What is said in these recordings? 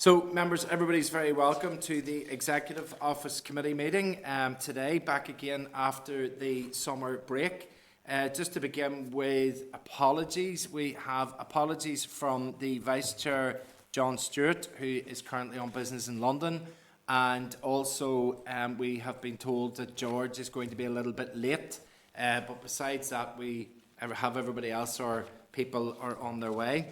So, members, everybody's very welcome to the Executive Office Committee meeting today, back again after the summer break. Just to begin with apologies, we have apologies from the Vice Chair, John Stewart, who is currently on business in London, and also we have been told that George is going to be a little bit late, but besides that, we have everybody else, or people are on their way.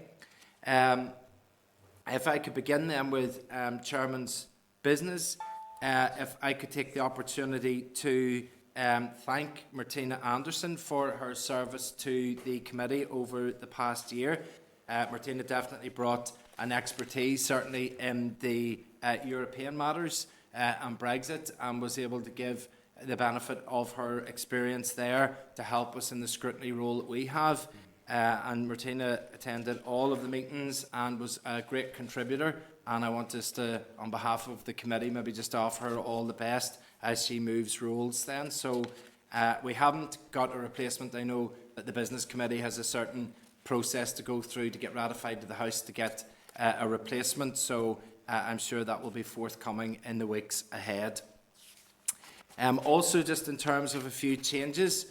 If I could begin then with Chairman's business, if I could take the opportunity to thank Martina Anderson for her service to the committee over the past year. Martina definitely brought an expertise, certainly in the European matters and Brexit, and was able to give the benefit of her experience there to help us in the scrutiny role that we have. And Martina attended all of the meetings and was a great contributor, and I want us to, on behalf of the committee, maybe just offer her all the best as she moves roles then. So we haven't got a replacement. I know that the Business Committee has a certain process to go through to get ratified to the House to get a replacement, so I'm sure that will be forthcoming in the weeks ahead. Also, just in terms of a few changes,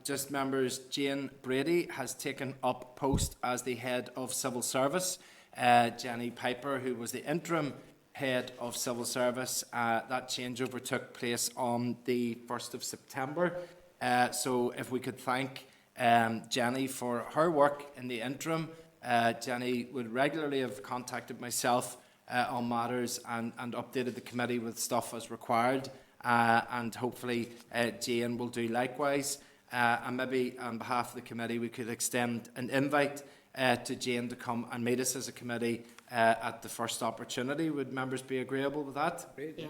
just members, Jane Brady has taken up post as the Head of Civil Service. Jenny Piper, who was the interim Head of Civil Service, that changeover took place on the 1st of September. So if we could thank Jenny for her work in the interim. Jenny would regularly have contacted myself on matters and updated the committee with stuff as required. And hopefully Jane will do likewise. And maybe on behalf of the committee we could extend an invite to Jane to come and meet us as a committee at the first opportunity. Would members be agreeable with that? Yeah.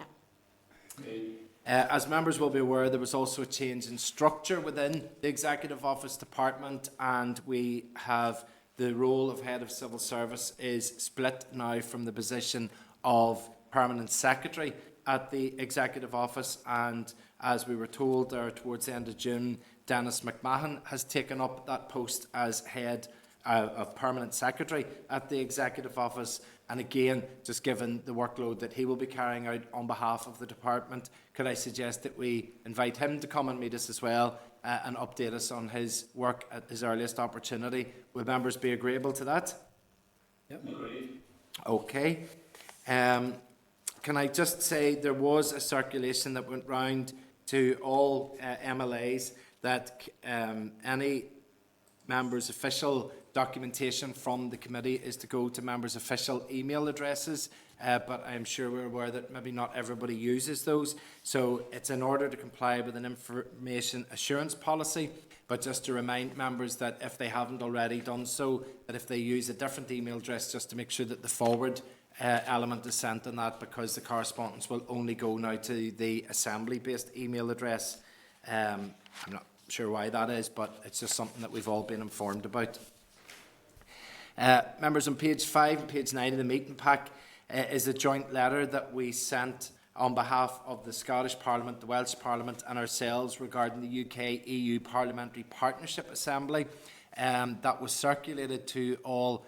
As members will be aware, there was also a change in structure within the Executive Office Department, and we have the role of Head of Civil Service is split now from the position of Permanent Secretary at the Executive Office, and as we were told there towards the end of June, Dennis McMahon has taken up that post as Head of Permanent Secretary at the Executive Office. And again, just given the workload that he will be carrying out on behalf of the department, could I suggest that we invite him to come and meet us as well and update us on his work at his earliest opportunity? Would members be agreeable to that? Yep. Agreed. Okay. Can I just say there was a circulation that went round to all MLAs that any members' official documentation from the committee is to go to members' official email addresses, but I'm sure we're aware that maybe not everybody uses those. So it's in order to comply with an information assurance policy, but just to remind members that if they haven't already done so, that if they use a different email address, just to make sure that the forward element is sent on that, because the correspondence will only go now to the assembly-based email address. I'm not sure why that is, but it's just something that we've all been informed about. Members, on page 5 and page 9 of the meeting pack is a joint letter that we sent on behalf of the Scottish Parliament, the Welsh Parliament and ourselves regarding the UK-EU Parliamentary Partnership Assembly. That was circulated to all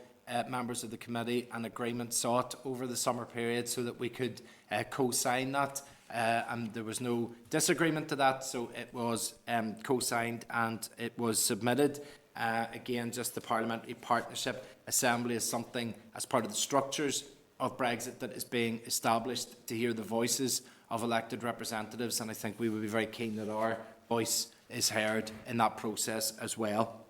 members of the committee, and agreement sought over the summer period so that we could co-sign that, and there was no disagreement to that, so it was co-signed and it was submitted. Again, just the Parliamentary Partnership Assembly is something as part of the structures of Brexit that is being established to hear the voices of elected representatives, and I think we would be very keen that our voice is heard in that process as well.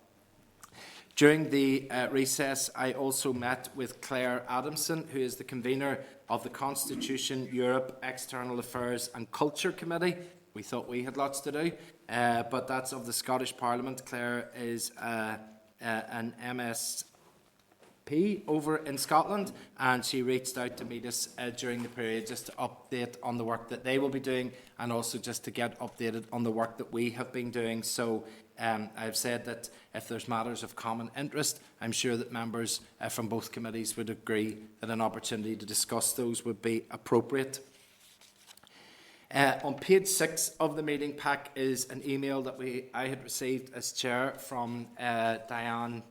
During the recess, I also met with Clare Adamson, who is the convener of the Constitution, Europe, External Affairs and Culture Committee. We thought we had lots to do, but that's of the Scottish Parliament. Clare is an MSP over in Scotland, and she reached out to meet us during the period just to update on the work that they will be doing, and also just to get updated on the work that we have been doing. So I've said that if there's matters of common interest, I'm sure that members from both committees would agree that an opportunity to discuss those would be appropriate. On page 6 of the meeting pack is an email that I had received as chair from Diane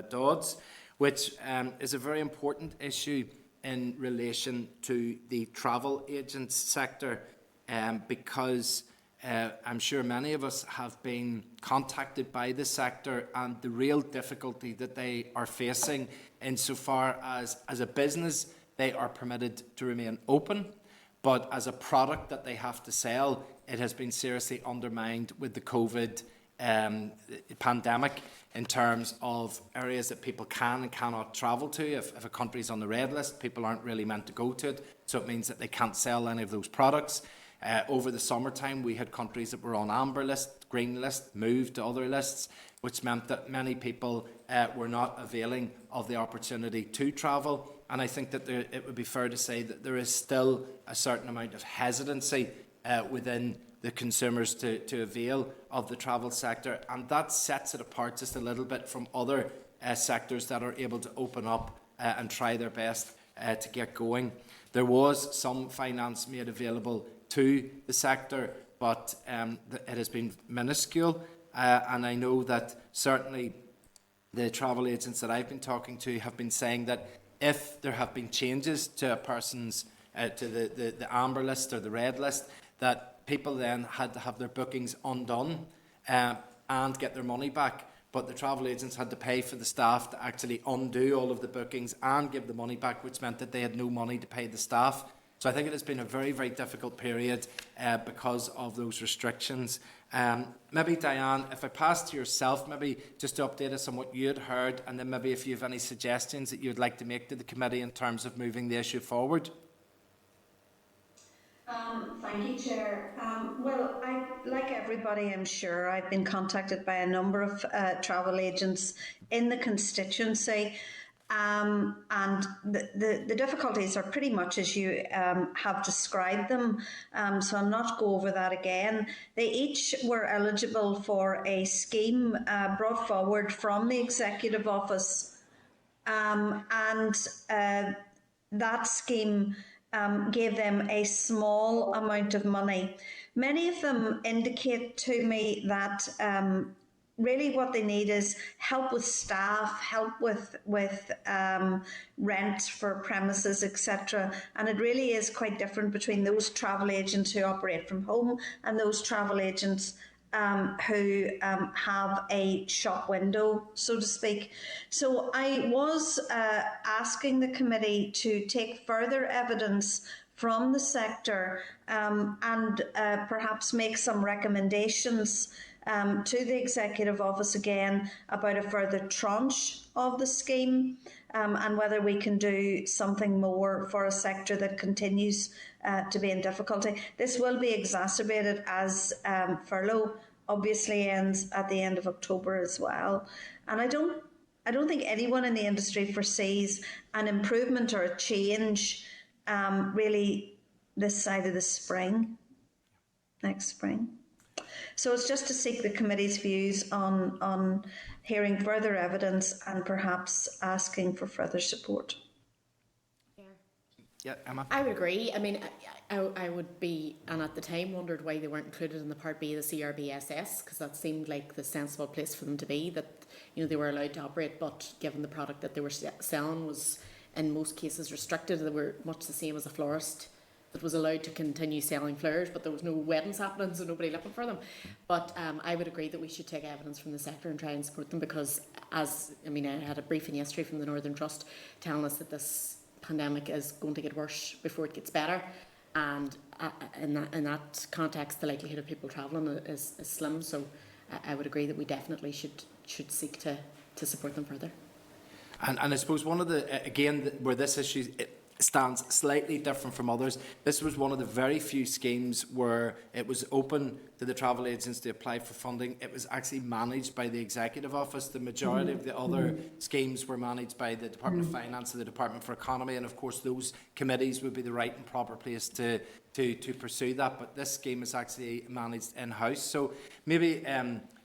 Dodds, which is a very important issue in relation to the travel agents sector, because I'm sure many of us have been contacted by the sector and the real difficulty that they are facing insofar as a business, they are permitted to remain open, but as a product that they have to sell, it has been seriously undermined with the COVID pandemic in terms of areas that people can and cannot travel to. If a country is on the red list, people aren't really meant to go to it, so it means that they can't sell any of those products. Over the summertime, we had countries that were on amber list, green list, moved to other lists, which meant that many people were not availing of the opportunity to travel. And I think that it would be fair to say that there is still a certain amount of hesitancy within the consumers to avail of the travel sector. And that sets it apart just a little bit from other sectors that are able to open up and try their best to get going. There was some finance made available to the sector, but it has been minuscule. And I know that certainly the travel agents that I've been talking to have been saying that if there have been changes to a person's, to the amber list or the red list, that people then had to have their bookings undone and get their money back. But the travel agents had to pay for the staff to actually undo all of the bookings and give the money back, which meant that they had no money to pay the staff. So I think it has been a very, very difficult period because of those restrictions. Maybe, Diane, if I pass to yourself, maybe just to update us on what you had heard, and then maybe if you have any suggestions that you would like to make to the committee in terms of moving the issue forward. Thank you, Chair. Well, like everybody, I'm sure, I've been contacted by a number of travel agents in the constituency. And the difficulties are pretty much as you have described them, so I'll not go over that again. They each were eligible for a scheme brought forward from the Executive Office, and that scheme gave them a small amount of money. Many of them indicate to me that really what they need is help with staff, help with rent for premises, etc. And it really is quite different between those travel agents who operate from home and those travel agents who have a shop window, so to speak. So I was asking the committee to take further evidence from the sector and perhaps make some recommendations to the Executive Office again about a further tranche of the scheme and whether we can do something more for a sector that continues to be in difficulty. This will be exacerbated as furlough obviously ends at the end of October as well. And I don't think anyone in the industry foresees an improvement or a change really this side of the spring, next spring. So it's just to seek the committee's views on hearing further evidence and perhaps asking for further support. Yeah, Emma? I would agree. I mean, I would be, and at the time wondered why they weren't included in the Part B of the CRBSS, because that seemed like the sensible place for them to be, that, you know, they were allowed to operate, but given the product that they were selling was in most cases restricted, they were much the same as a florist that was allowed to continue selling flowers, but there was no weddings happening, so nobody looking for them. But I would agree that we should take evidence from the sector and try and support them, because I had a briefing yesterday from the Northern Trust telling us that this pandemic is going to get worse before it gets better, and in that context the likelihood of people travelling is slim. So I would agree that we definitely should seek to support them further. And I suppose one of the, again, where this issue stands slightly different from others, this was one of the very few schemes where it was open to the travel agents to apply for funding. It was actually managed by the Executive Office. The majority of the other schemes were managed by the Department of Finance and the Department for Economy, and of course those committees would be the right and proper place to pursue that. But this scheme is actually managed in-house. So maybe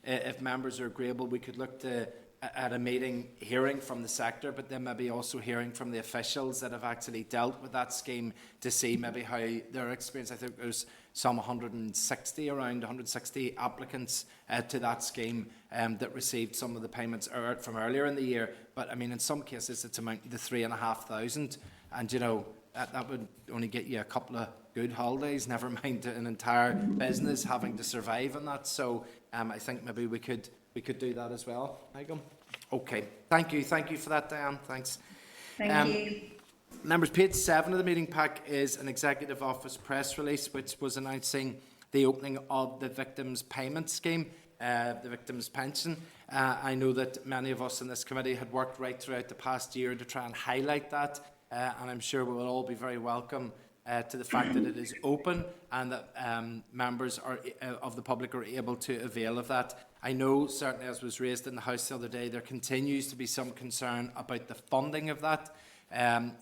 if members are agreeable, we could look to at a meeting hearing from the sector, but then maybe also hearing from the officials that have actually dealt with that scheme to see maybe how their experience. I think there's some around 160 applicants to that scheme that received some of the payments from earlier in the year. But I mean, in some cases it's amounting to 3,500. and you know, that would only get you a couple of good holidays, never mind an entire business having to survive on that. So I think maybe we could do that as well, Michael. Okay, thank you for that, Diane. Thanks. Thank you. Members, page 7 of the meeting pack is an Executive Office press release which was announcing the opening of the Victims Payment Scheme, the Victims Pension. I know that many of us in this committee had worked right throughout the past year to try and highlight that, and I'm sure we will all be very welcome to the fact that it is open and that members of the public are able to avail of that. I know, certainly as was raised in the House the other day, there continues to be some concern about the funding of that.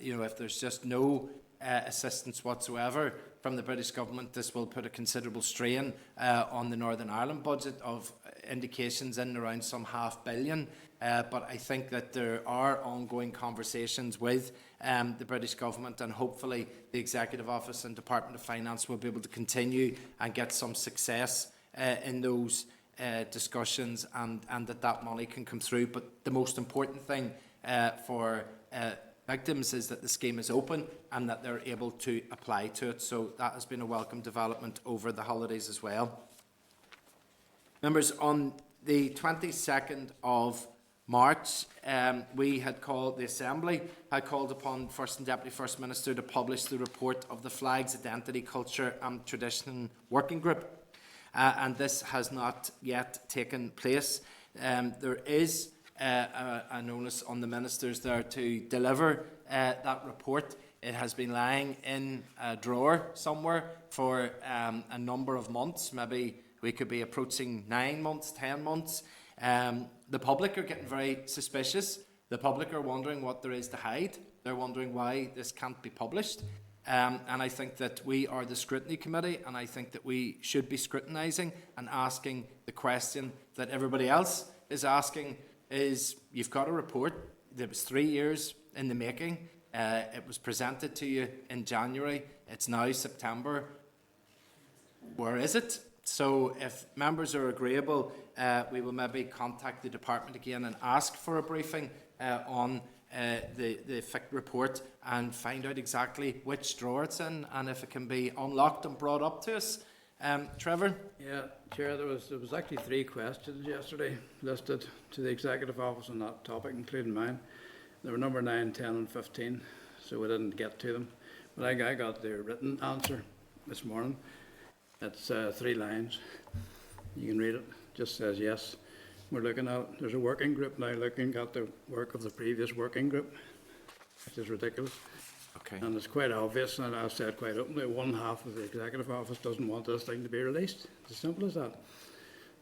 You know, if there's just no assistance whatsoever from the British government, this will put a considerable strain on the Northern Ireland budget of indications in around some £500 million. But I think that there are ongoing conversations with the British government, and hopefully the Executive Office and Department of Finance will be able to continue and get some success in those discussions, and that money can come through. But the most important thing for victims is that the scheme is open and that they're able to apply to it. So that has been a welcome development over the holidays as well. Members, on the 22nd of March, the Assembly had called upon First and Deputy First Minister to publish the report of the Flags, Identity, Culture and Tradition Working Group. And this has not yet taken place. There is an onus on the ministers there to deliver that report. It has been lying in a drawer somewhere for a number of months. Maybe we could be approaching 9 months, 10 months. The public are getting very suspicious. The public are wondering what there is to hide. They're wondering why this can't be published. And I think that we are the Scrutiny Committee, and I think that we should be scrutinising and asking the question that everybody else is asking is, you've got a report that was 3 years in the making. It was presented to you in January. It's now September. Where is it? So if members are agreeable, we will maybe contact the department again and ask for a briefing on the FIC report and find out exactly which drawer it's in and if it can be unlocked and brought up to us. Trevor? Yeah, Chair, there was actually 3 questions yesterday listed to the Executive Office on that topic, including mine. They were number 9, 10 and 15, so we didn't get to them. But I got the written answer this morning. It's 3 lines. You can read it. It just says, yes, we're looking at, there's a working group now looking at the work of the previous working group, which is ridiculous. Okay. And it's quite obvious, and I've said quite openly, one half of the Executive Office doesn't want this thing to be released. It's as simple as that.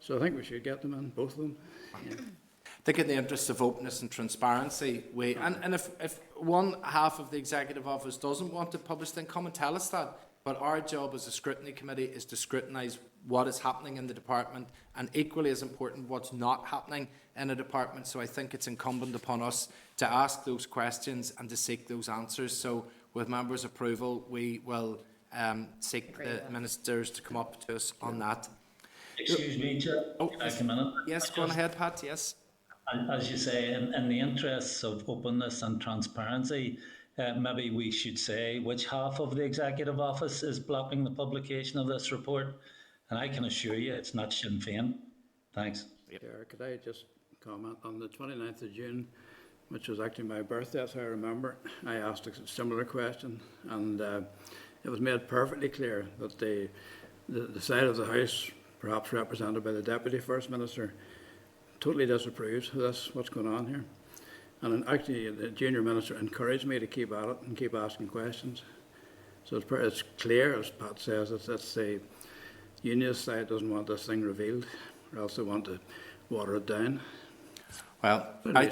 So I think we should get them in, both of them. Yeah. I think in the interests of openness and transparency, and if one half of the Executive Office doesn't want it published, then come and tell us that. But our job as a Scrutiny Committee is to scrutinise what is happening in the department, and equally as important, what's not happening in a department. So I think it's incumbent upon us to ask those questions and to seek those answers. So with members' approval, we will seek the ministers to come up to us on that. Excuse me, Chair. Can I come in? Yes, go on ahead, Pat, yes. As you say, in the interests of openness and transparency, maybe we should say which half of the Executive Office is blocking the publication of this report. And I can assure you it's not Sinn Féin. Thanks. Chair, could I just comment on the 29th of June, which was actually my birthday, as I remember. I asked a similar question, and it was made perfectly clear that the side of the House, perhaps represented by the Deputy First Minister, totally disapproves of this, what's going on here. And actually, the Junior Minister encouraged me to keep at it and keep asking questions. So it's clear, as Pat says, it's the Unionist side doesn't want this thing revealed, or else they want to water it down. Well, I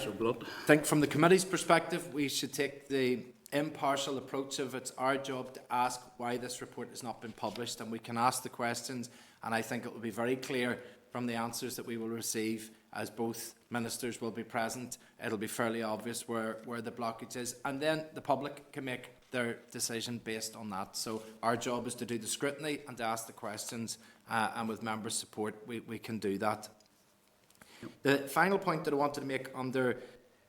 think from the committee's perspective, we should take the impartial approach of it's our job to ask why this report has not been published, and we can ask the questions, and I think it will be very clear from the answers that we will receive, as both ministers will be present. It'll be fairly obvious where the blockage is, and then the public can make their decision based on that. So our job is to do the scrutiny and to ask the questions, and with members' support we can do that. The final point that I wanted to make under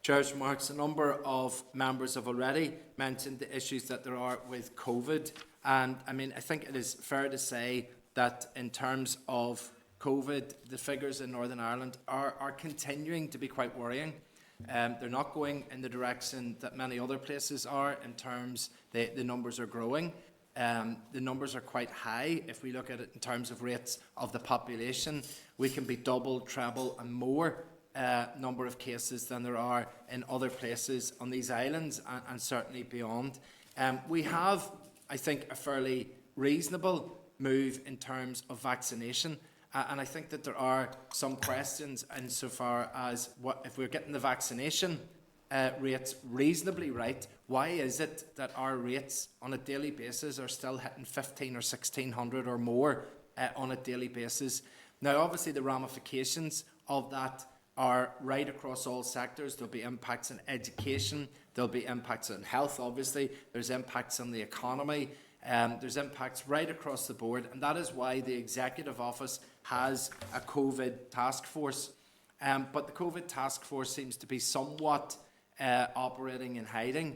Chair's remarks, a number of members have already mentioned the issues that there are with COVID. And I mean, I think it is fair to say that in terms of COVID, the figures in Northern Ireland are continuing to be quite worrying. They're not going in the direction that many other places are in terms, the numbers are growing. The numbers are quite high. If we look at it in terms of rates of the population, we can be double, treble and more number of cases than there are in other places on these islands and certainly beyond. We have, I think, a fairly reasonable move in terms of vaccination. And I think that there are some questions insofar as what if we're getting the vaccination rates reasonably right, why is it that our rates on a daily basis are still hitting 1,500 or 1,600 or more on a daily basis? Now, obviously, the ramifications of that are right across all sectors. There'll be impacts on education, there'll be impacts on health, obviously, there's impacts on the economy, there's impacts right across the board, and that is why the Executive Office has a COVID task force. But the COVID task force seems to be somewhat operating in hiding.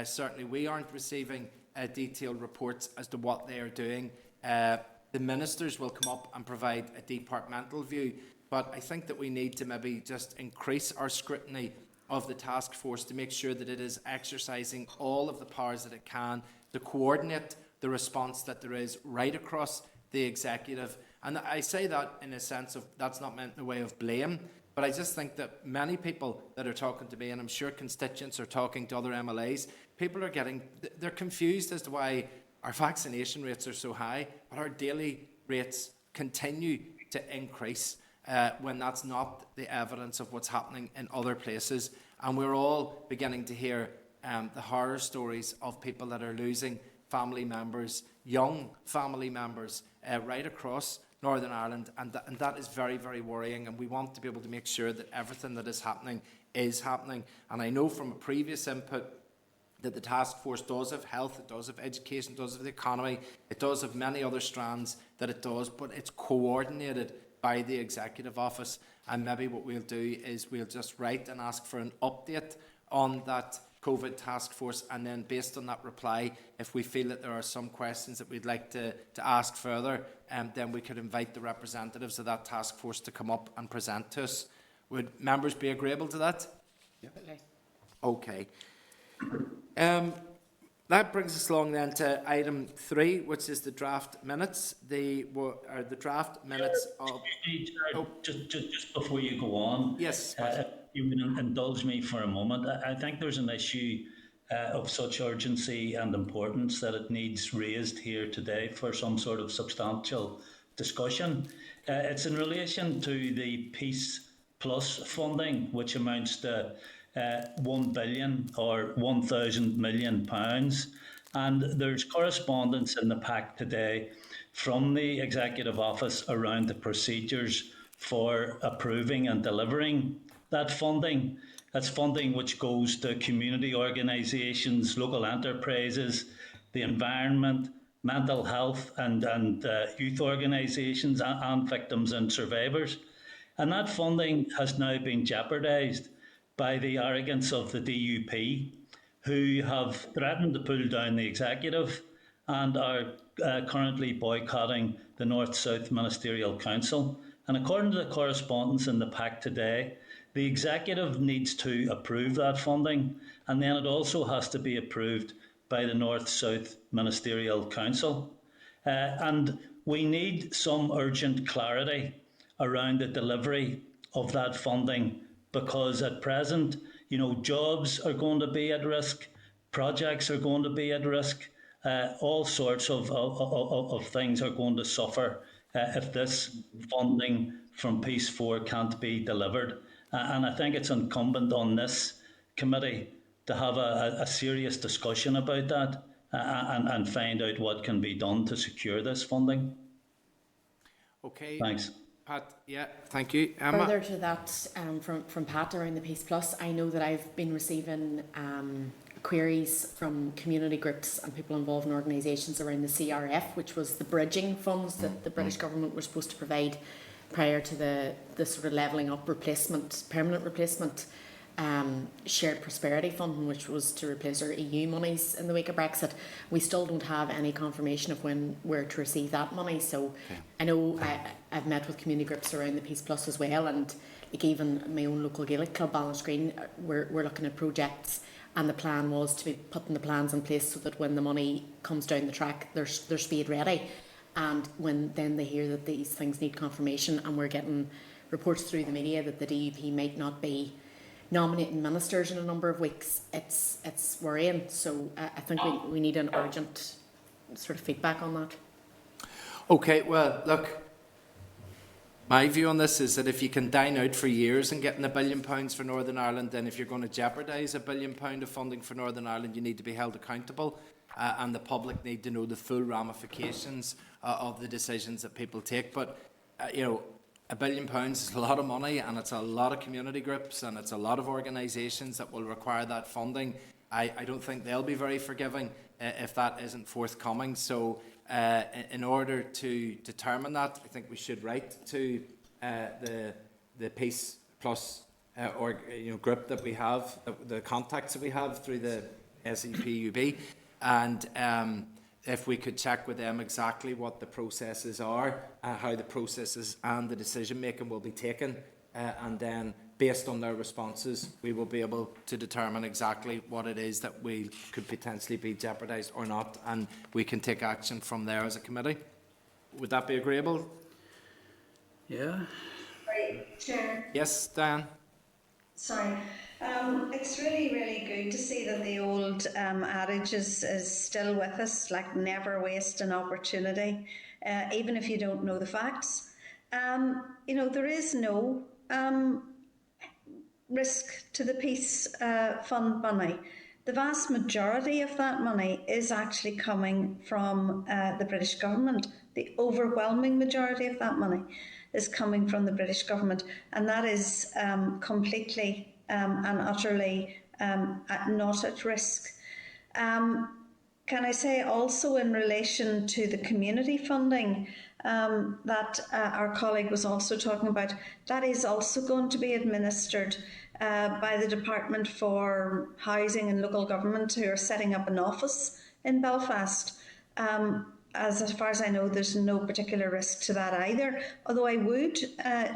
Certainly we aren't receiving detailed reports as to what they are doing. The ministers will come up and provide a departmental view, but I think that we need to maybe just increase our scrutiny of the task force to make sure that it is exercising all of the powers that it can to coordinate the response that there is right across the executive. And I say that in a sense of, that's not meant in a way of blame, but I just think that many people that are talking to me, and I'm sure constituents are talking to other MLAs, people are they're confused as to why our vaccination rates are so high, but our daily rates continue to increase when that's not the evidence of what's happening in other places. And we're all beginning to hear the horror stories of people that are losing family members, young family members, right across Northern Ireland, and that is very, very worrying, and we want to be able to make sure that everything that is happening. And I know from a previous input that the task force does have health, it does have education, it does have the economy, it does have many other strands that it does, but it's coordinated by the Executive Office. And maybe what we'll do is we'll just write and ask for an update on that COVID task force, and then based on that reply, if we feel that there are some questions that we'd like to ask further, then we could invite the representatives of that task force to come up and present to us. Would members be agreeable to that? Yeah. Okay. That brings us along then to item 3, which is the draft minutes. The draft minutes of... Just before you go on, yes. If you would indulge me for a moment, I think there's an issue of such urgency and importance that it needs raised here today for some sort of substantial discussion. It's in relation to the Peace Plus funding, which amounts to 1 billion or 1,000 million pounds. And there's correspondence in the pack today from the Executive Office around the procedures for approving and delivering that funding. That's funding which goes to community organisations, local enterprises, the environment, mental health and youth organisations and victims and survivors. And that funding has now been jeopardised by the arrogance of the DUP, who have threatened to pull down the executive and are currently boycotting the North-South Ministerial Council. And according to the correspondence in the pack today, the executive needs to approve that funding, and then it also has to be approved by the North-South Ministerial Council. And we need some urgent clarity around the delivery of that funding, because at present, jobs are going to be at risk, projects are going to be at risk, all sorts of things are going to suffer if this funding from Peace 4 can't be delivered. And I think it's incumbent on this committee to have a serious discussion about that and find out what can be done to secure this funding. Okay. Thanks. Pat, yeah, thank you. Emma? Further to that, from Pat around the Peace Plus, I know that I've been receiving queries from community groups and people involved in organisations around the CRF, which was the bridging funds that the British government were supposed to provide prior to the sort of levelling up permanent replacement shared prosperity fund, which was to replace our EU monies in the wake of Brexit. We still don't have any confirmation of when we're to receive that money. So I know I've met with community groups around the Peace Plus as well, and like even my own local Gaelic club, Green, we're looking at projects, and the plan was to be putting the plans in place so that when the money comes down the track, they're spade ready. And when then they hear that these things need confirmation, and we're getting reports through the media that the DUP might not be nominating ministers in a number of weeks, it's worrying. So I think we need an urgent sort of feedback on that. Okay, well, look, my view on this is that if you can dine out for years and getting £1 billion for Northern Ireland, then if you're going to jeopardise £1 billion of funding for Northern Ireland, you need to be held accountable, and the public need to know the full ramifications of the decisions that people take. But, you know, £1 billion is a lot of money, and it's a lot of community groups, and it's a lot of organisations that will require that funding. I don't think they'll be very forgiving if that isn't forthcoming. So in order to determine that, I think we should write to the Peace Plus group that we have, the contacts that we have through the SEPUB, and if we could check with them exactly what the processes are, how the processes and the decision making will be taken, and then based on their responses, we will be able to determine exactly what it is that we could potentially be jeopardised or not, and we can take action from there as a committee. Would that be agreeable? Yeah. Right, Chair. Yes, Diane? Sorry. It's really, really good to see that the old adage is still with us, like never waste an opportunity, even if you don't know the facts. There is no risk to the Peace Fund money. The vast majority of that money is actually coming from the British government. The overwhelming majority of that money is coming from the British government, and that is completely and utterly not at risk. Can I say also in relation to the community funding that our colleague was also talking about, that is also going to be administered by the Department for Housing and Local Government, who are setting up an office in Belfast. As far as I know, there's no particular risk to that either, although I would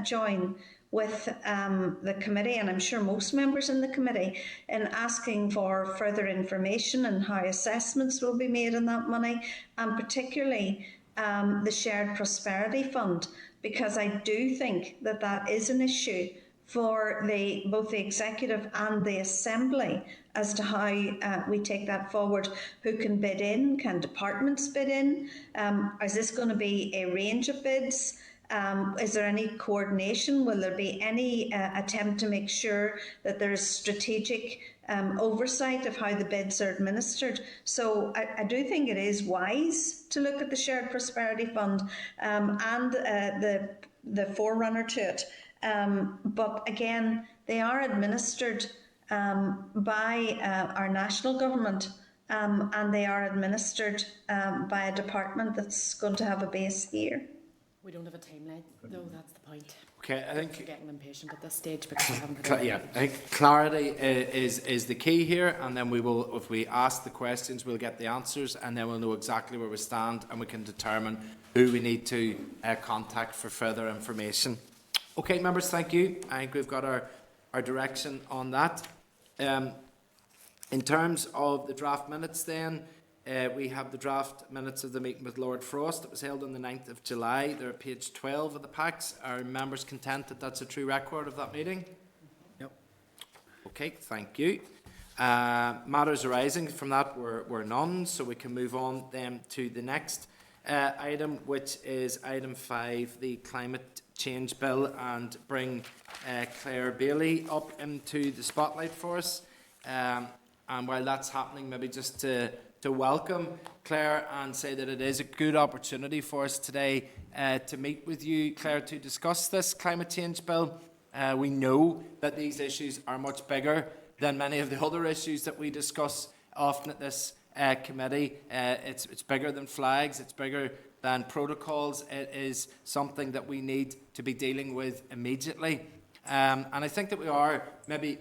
join with the committee, and I'm sure most members in the committee, in asking for further information on how assessments will be made on that money, and particularly the Shared Prosperity Fund, because I do think that that is an issue for both the Executive and the Assembly as to how we take that forward. Who can bid in? Can departments bid in? Is this going to be a range of bids? Is there any coordination? Will there be any attempt to make sure that there is strategic oversight of how the bids are administered? So I do think it is wise to look at the Shared Prosperity Fund and the forerunner to it. But again, they are administered by our national government, and they are administered by a department that's going to have a base here. We don't have a timeline, though. That's the point. Okay, I think we're getting impatient at this stage because we haven't. Yeah, I think clarity is the key here, and then we will, if we ask the questions, we'll get the answers, and then we'll know exactly where we stand, and we can determine who we need to contact for further information. Okay, members, thank you. I think we've got our direction on that. In terms of the draft minutes, then. We have the draft minutes of the meeting with Lord Frost that was held on the 9th of July. They're at page 12 of the packs. Are members content that that's a true record of that meeting? Yep. Okay, thank you. Matters arising from that were none, so we can move on then to the next item, which is item 5, the Climate Change Bill, and bring Clare Bailey up into the spotlight for us. And while that's happening, maybe just to welcome Clare and say that it is a good opportunity for us today to meet with you, Clare, to discuss this climate change bill. We know that these issues are much bigger than many of the other issues that we discuss often at this committee. It's bigger than flags, it's bigger than protocols. It is something that we need to be dealing with immediately. And I think that we are maybe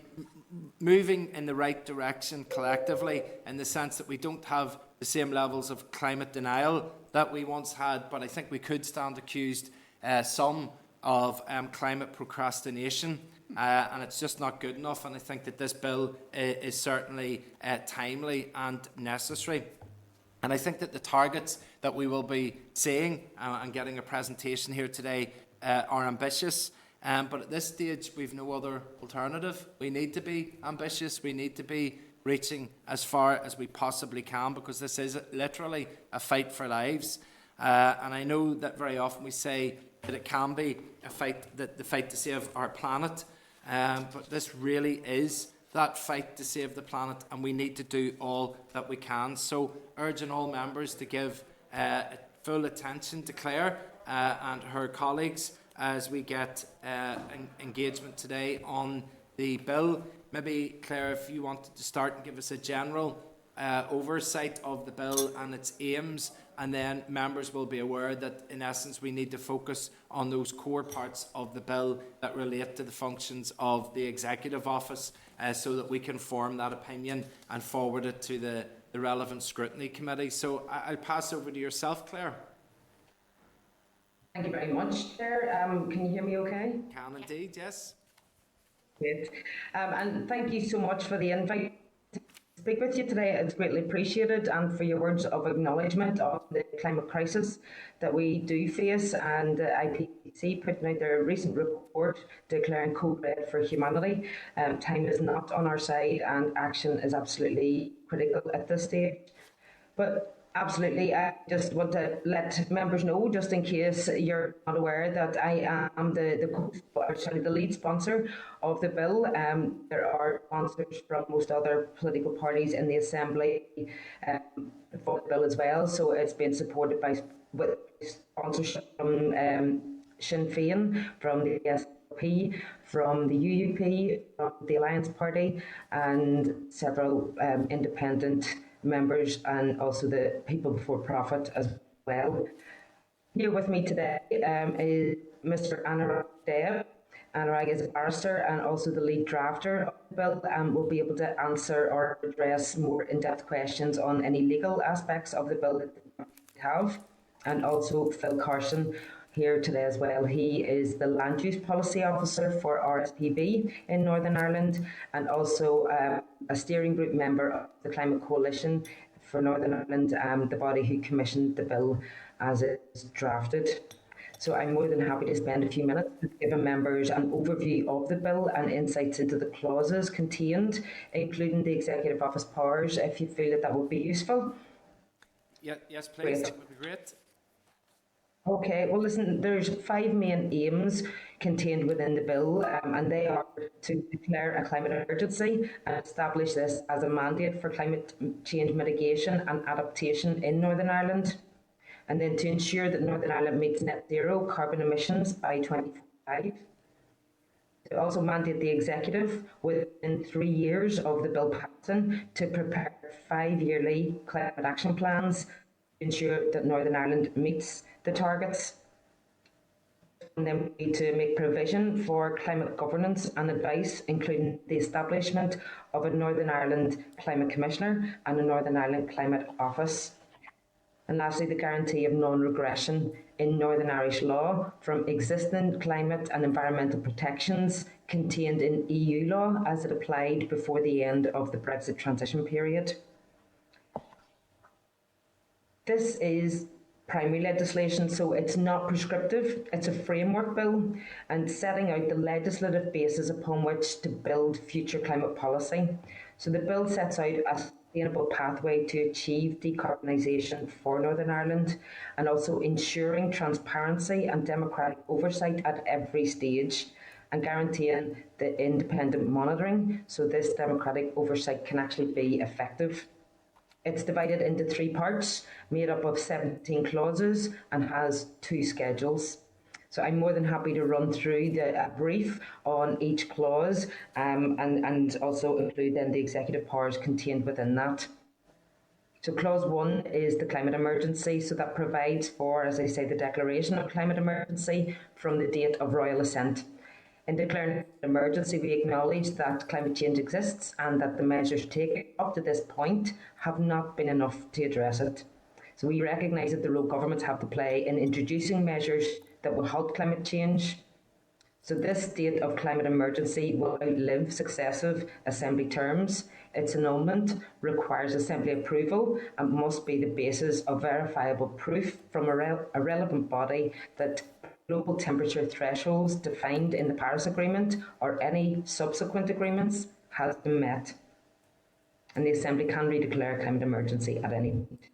moving in the right direction collectively, in the sense that we don't have the same levels of climate denial that we once had, but I think we could stand accused some of climate procrastination, and it's just not good enough. And I think that this bill is certainly timely and necessary. And I think that the targets that we will be seeing and getting a presentation here today are ambitious. But at this stage, we've no other alternative. We need to be ambitious. We need to be reaching as far as we possibly can, because this is literally a fight for lives. And I know that very often we say that it can be a fight, the fight to save our planet. But this really is that fight to save the planet, and we need to do all that we can. So, urging all members to give full attention to Clare and her colleagues as we get engagement today on the bill. Maybe, Clare, if you wanted to start and give us a general oversight of the bill and its aims, and then members will be aware that, in essence, we need to focus on those core parts of the bill that relate to the functions of the Executive Office, so that we can form that opinion and forward it to the relevant Scrutiny Committee. So I'll pass over to yourself, Clare. Thank you very much, Chair. Can you hear me okay? Can indeed, yes. Great. And thank you so much for the invite to speak with you today. It's greatly appreciated, and for your words of acknowledgement of the climate crisis that we do face, and IPCC putting out their recent report declaring code red for humanity. Time is not on our side, and action is absolutely critical at this stage. But absolutely, I just want to let members know, just in case you're not aware, that I am the lead sponsor of the bill. There are sponsors from most other political parties in the Assembly for the bill as well, so it's been supported with sponsorship from Sinn Féin, from the SNP, from the UUP, from the Alliance Party, and several independent members, and also the People Before Profit as well. Here with me today is Mr. Anurag Dev. Anurag is a barrister and also the lead drafter of the bill, and will be able to answer or address more in-depth questions on any legal aspects of the bill that we have. And also Phil Carson here today as well. He is the Land Use Policy Officer for RSPB in Northern Ireland, and also a steering group member of the Climate Coalition for Northern Ireland, the body who commissioned the bill as it is drafted. So I'm more than happy to spend a few minutes giving members an overview of the bill and insights into the clauses contained, including the Executive Office powers, if you feel that would be useful. Yes, please, Great. that would be great. Okay, well listen, there's 5 main aims contained within the bill, and they are to declare a climate emergency and establish this as a mandate for climate change mitigation and adaptation in Northern Ireland, and then to ensure that Northern Ireland meets net zero carbon emissions by 2045. To also mandate the Executive within 3 years of the bill passing to prepare 5-yearly climate action plans to ensure that Northern Ireland meets the targets. And then we need to make provision for climate governance and advice, including the establishment of a Northern Ireland Climate Commissioner and a Northern Ireland Climate Office. And lastly, the guarantee of non-regression in Northern Irish law from existing climate and environmental protections contained in EU law as it applied before the end of the Brexit transition period. This is primary legislation, so it's not prescriptive. It's a framework bill and setting out the legislative basis upon which to build future climate policy. So the bill sets out a sustainable pathway to achieve decarbonisation for Northern Ireland, and also ensuring transparency and democratic oversight at every stage, and guaranteeing the independent monitoring so this democratic oversight can actually be effective. It's divided into 3 parts, made up of 17 clauses, and has 2 schedules. So I'm more than happy to run through the brief on each clause, and also include then the executive powers contained within that. So clause 1 is the climate emergency, so that provides for, as I say, the declaration of climate emergency from the date of royal assent. In declaring an emergency, we acknowledge that climate change exists and that the measures taken up to this point have not been enough to address it. So we recognise that the role governments have to play in introducing measures that will halt climate change. So this state of climate emergency will outlive successive Assembly terms. Its annulment requires Assembly approval and must be the basis of verifiable proof from a relevant body that global temperature thresholds defined in the Paris Agreement or any subsequent agreements has been met. And the Assembly can redeclare a climate emergency at any point.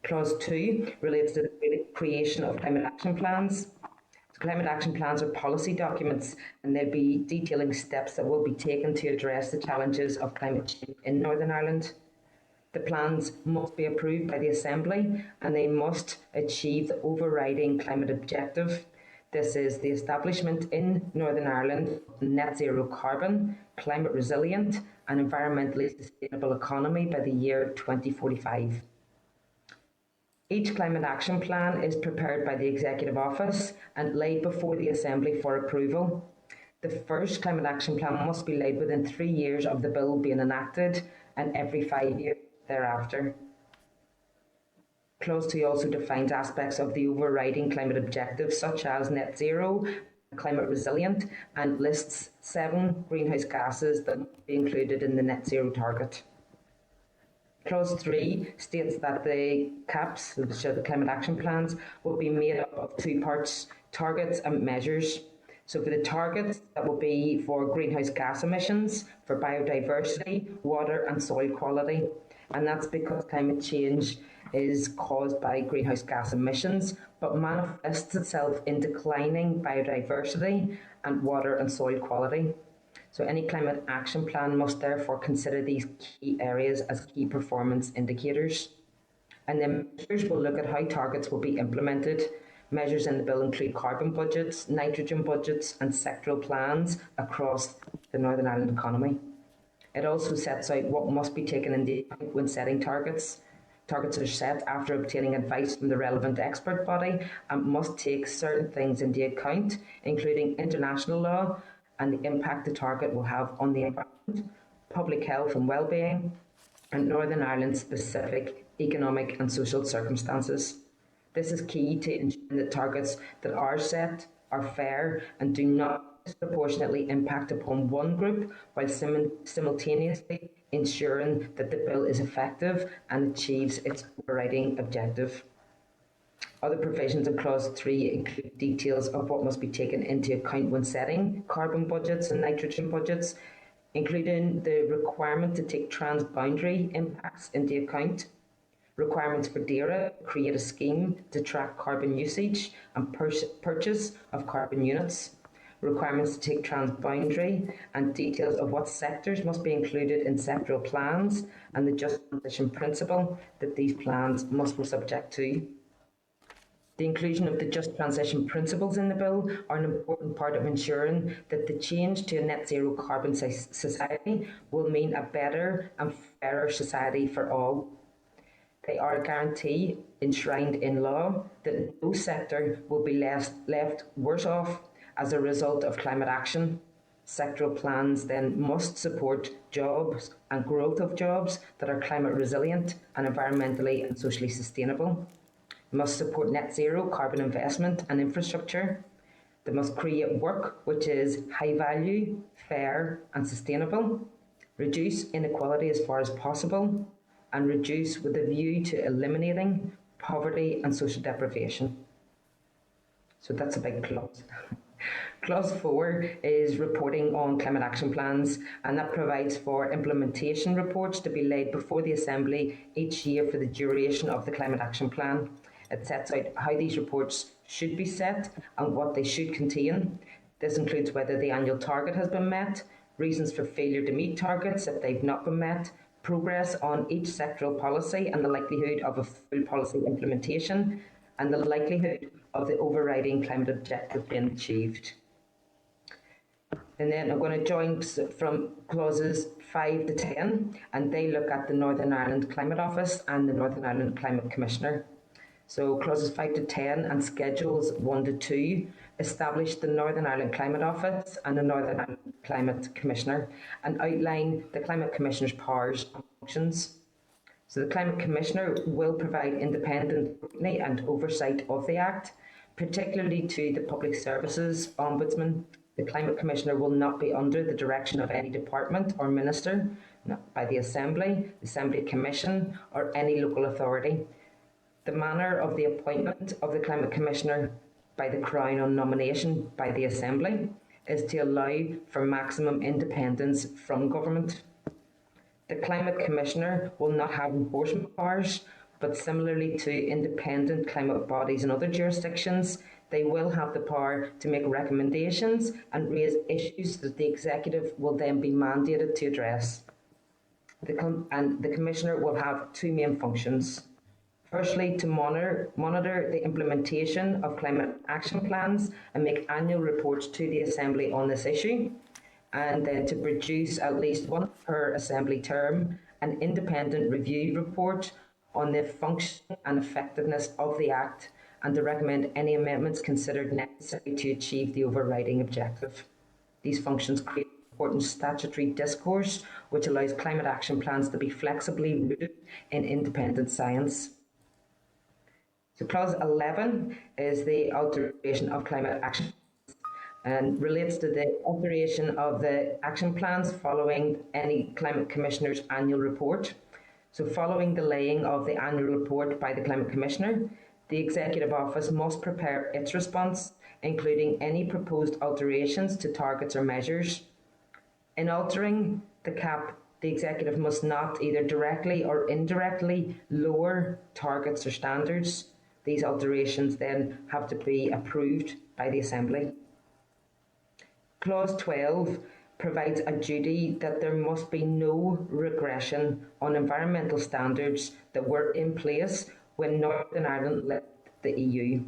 Clause 2 relates to the creation of climate action plans. Climate action plans are policy documents, and they'll be detailing steps that will be taken to address the challenges of climate change in Northern Ireland. The plans must be approved by the Assembly and they must achieve the overriding climate objective. This is the establishment in Northern Ireland of a net zero carbon, climate resilient and environmentally sustainable economy by the year 2045. Each climate action plan is prepared by the Executive Office and laid before the Assembly for approval. The first climate action plan must be laid within 3 years of the bill being enacted and every 5 years thereafter. Clause 2 also defines aspects of the overriding climate objectives such as net zero, climate resilient, and lists 7 greenhouse gases that must be included in the net zero target. Clause 3 states that the CAPs, which are the climate action plans, will be made up of 2 parts, targets and measures. So for the targets, that will be for greenhouse gas emissions, for biodiversity, water and soil quality. And that's because climate change is caused by greenhouse gas emissions, but manifests itself in declining biodiversity and water and soil quality. So any climate action plan must therefore consider these key areas as key performance indicators. And then measures will look at how targets will be implemented. Measures in the bill include carbon budgets, nitrogen budgets and sectoral plans across the Northern Ireland economy. It also sets out what must be taken into account when setting targets. Targets are set after obtaining advice from the relevant expert body and must take certain things into account, including international law and the impact the target will have on the environment, public health and well-being, and Northern Ireland's specific economic and social circumstances. This is key to ensuring that targets that are set are fair and do not disproportionately impact upon one group while simultaneously ensuring that the bill is effective and achieves its overriding objective. Other provisions in Clause 3 include details of what must be taken into account when setting carbon budgets and nitrogen budgets, including the requirement to take transboundary impacts into account, requirements for DAERA to create a scheme to track carbon usage and purchase of carbon units, requirements to take transboundary, and details of what sectors must be included in sectoral plans and the just transition principle that these plans must be subject to. The inclusion of the just transition principles in the bill are an important part of ensuring that the change to a net zero carbon society will mean a better and fairer society for all. They are a guarantee enshrined in law that no sector will be left worse off as a result of climate action. Sectoral plans then must support jobs and growth of jobs that are climate resilient and environmentally and socially sustainable. They must support net zero carbon investment and infrastructure. They must create work which is high value, fair and sustainable, reduce inequality as far as possible, and reduce with a view to eliminating poverty and social deprivation. So that's a big clause. Clause 4 is reporting on climate action plans, and that provides for implementation reports to be laid before the Assembly each year for the duration of the climate action plan. It sets out how these reports should be set and what they should contain. This includes whether the annual target has been met, reasons for failure to meet targets if they've not been met, progress on each sectoral policy and the likelihood of a full policy implementation, and the likelihood of the overriding climate objective being achieved. And then I'm going to join from clauses 5 to 10, and they look at the Northern Ireland Climate Office and the Northern Ireland Climate Commissioner. So clauses 5 to 10 and schedules 1 to 2 establish the Northern Ireland Climate Office and the Northern Ireland Climate Commissioner and outline the Climate Commissioner's powers and functions. So the Climate Commissioner will provide independent scrutiny and oversight of the Act, particularly to the Public Services Ombudsman. The Climate Commissioner will not be under the direction of any department or minister, not by the Assembly Commission or any local authority. The manner of the appointment of the Climate Commissioner by the Crown on nomination by the Assembly is to allow for maximum independence from government. The Climate Commissioner will not have enforcement powers, but similarly to independent climate bodies in other jurisdictions, they will have the power to make recommendations and raise issues that the Executive will then be mandated to address. The Commissioner will have two main functions. Firstly, to monitor the implementation of climate action plans and make annual reports to the Assembly on this issue, and then to produce at least once per Assembly term an independent review report on the function and effectiveness of the Act and to recommend any amendments considered necessary to achieve the overriding objective. These functions create important statutory discourse which allows climate action plans to be flexibly rooted in independent science. So clause 11 is the alteration of climate action and relates to the alteration of the action plans following any Climate Commissioner's annual report. So following the laying of the annual report by the Climate Commissioner, the Executive Office must prepare its response, including any proposed alterations to targets or measures. In altering the CAP, the Executive must not either directly or indirectly lower targets or standards. These alterations then have to be approved by the Assembly. Clause 12 provides a duty that there must be no regression on environmental standards that were in place when Northern Ireland left the EU.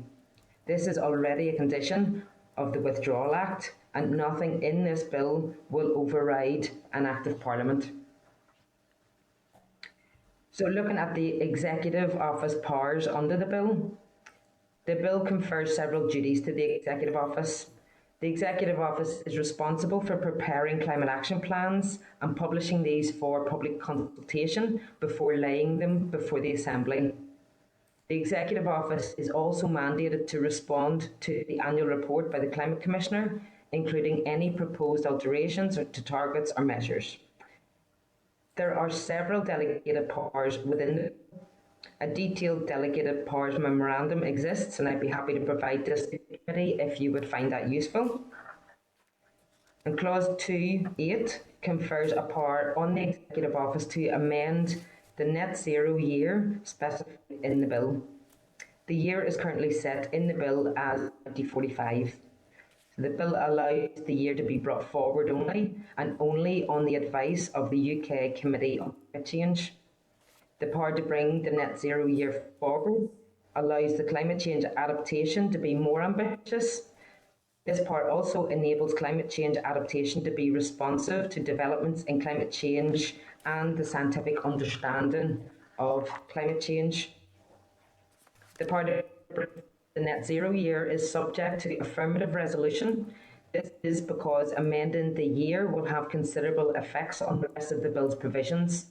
This is already a condition of the Withdrawal Act, and nothing in this bill will override an Act of Parliament. So looking at the Executive Office powers under the bill confers several duties to the Executive Office. The Executive Office is responsible for preparing climate action plans and publishing these for public consultation before laying them before the Assembly. The Executive Office is also mandated to respond to the annual report by the Climate Commissioner, including any proposed alterations to targets or measures. There are several delegated powers within the A detailed delegated powers memorandum exists, and I'd be happy to provide this to the committee if you would find that useful. And clause 2.8 confers a power on the Executive Office to amend the net zero year specified in the bill. The year is currently set in the bill as 2045. So the bill allows the year to be brought forward only, and only on the advice of the UK Committee on Climate Change. The power to bring the net zero year forward allows the climate change adaptation to be more ambitious. This power also enables climate change adaptation to be responsive to developments in climate change and the scientific understanding of climate change. The power to bring the net zero year is subject to the affirmative resolution. This is because amending the year will have considerable effects on the rest of the bill's provisions.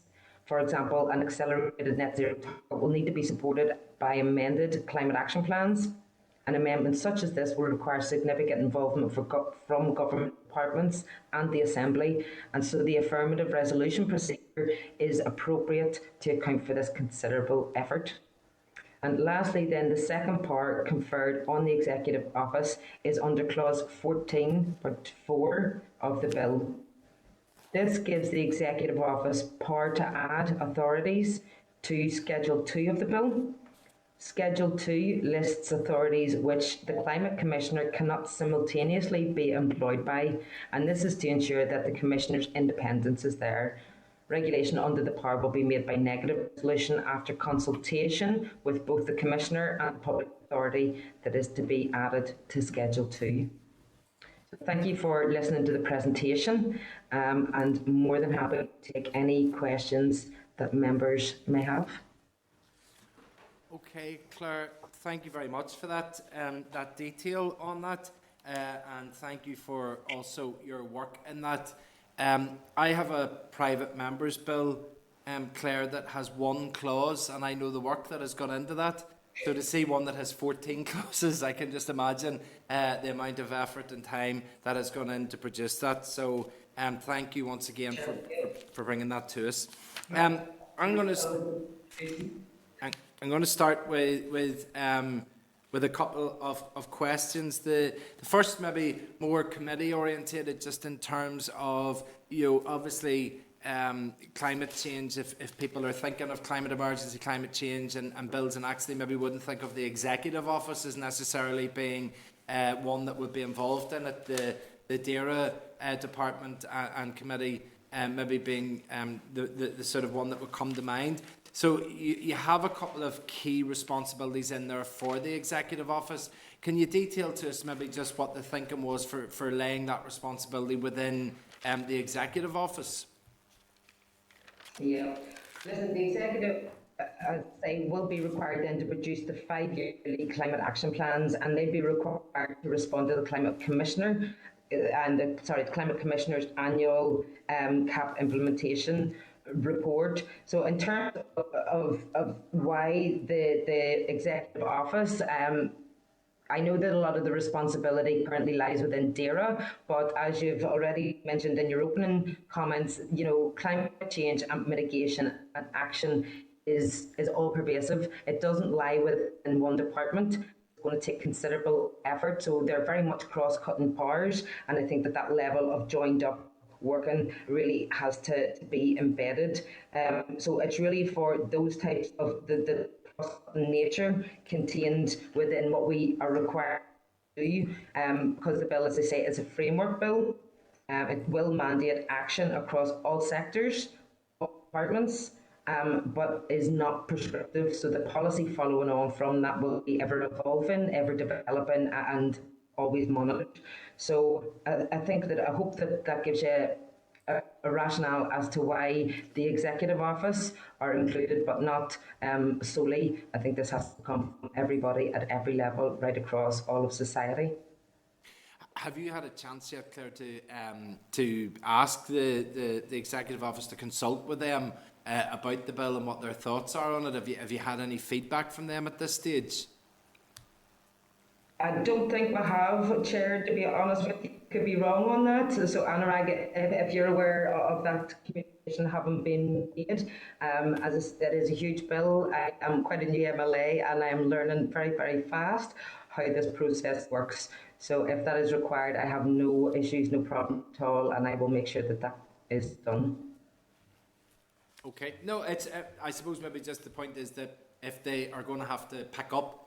For example, an accelerated net zero target will need to be supported by amended climate action plans. An amendment such as this will require significant involvement from government departments and the Assembly, and so the affirmative resolution procedure is appropriate to account for this considerable effort. And lastly then, the second power conferred on the Executive Office is under clause 14.4 of the bill. This gives the Executive Office power to add authorities to Schedule 2 of the bill. Schedule 2 lists authorities which the Climate Commissioner cannot simultaneously be employed by, and this is to ensure that the Commissioner's independence is there. Regulation under the power will be made by negative resolution after consultation with both the Commissioner and the public authority that is to be added to Schedule 2. Thank you for listening to the presentation, and more than happy to take any questions that members may have. Okay, Claire, thank you very much for that, that detail on that, and thank you for also your work in that. I have a private members bill, Claire, that has one clause, and I know the work that has gone into that. So to see one that has 14 clauses, I can just imagine the amount of effort and time that has gone in to produce that. So thank you once again for bringing that to us. I'm going to start with a couple of questions. The first maybe more committee orientated, just in terms of, obviously climate change. If people are thinking of climate emergency, climate change and bills, and actually maybe wouldn't think of the executive office as necessarily being one that would be involved in it, the DAERA department and committee maybe being the sort of one that would come to mind. So you have a couple of key responsibilities in there for the executive office. Can you detail to us maybe just what the thinking was for laying that responsibility within the executive office? Yeah. Listen, the executive, as I say, will be required then to produce the 5-yearly climate action plans, and they'd be required to respond to the climate commissioner the climate commissioner's annual CAP implementation report. So in terms of why the executive office, I know that a lot of the responsibility currently lies within DAERA, but as you've already mentioned in your opening comments, climate change and mitigation and action is all pervasive. It doesn't lie within one department. It's going to take considerable effort. So they're very much cross-cutting powers, and I think that level of joined up working really has to be embedded. So it's really for those types of the nature contained within what we are required to do, because the bill, as I say, is a framework bill. It will mandate action across all sectors, all departments, but is not prescriptive. So the policy following on from that will be ever evolving, ever developing, and always monitored. So I hope that gives you a rationale as to why the executive office are included, but not solely. I think this has to come from everybody at every level, right across all of society. Have you had a chance yet, Claire, to ask the executive office to consult with them about the bill and what their thoughts are on it? Have you had any feedback from them at this stage? I don't think we have, Chair, to be honest with you. Could be wrong on that. So Anurag, if you're aware of that communication having been made, as that is a huge bill. I am quite a new MLA, and I am learning very, very fast how this process works. So if that is required, I have no issues, no problem at all, and I will make sure that is done. Okay. No, it's. I suppose maybe just the point is that if they are going to have to pick up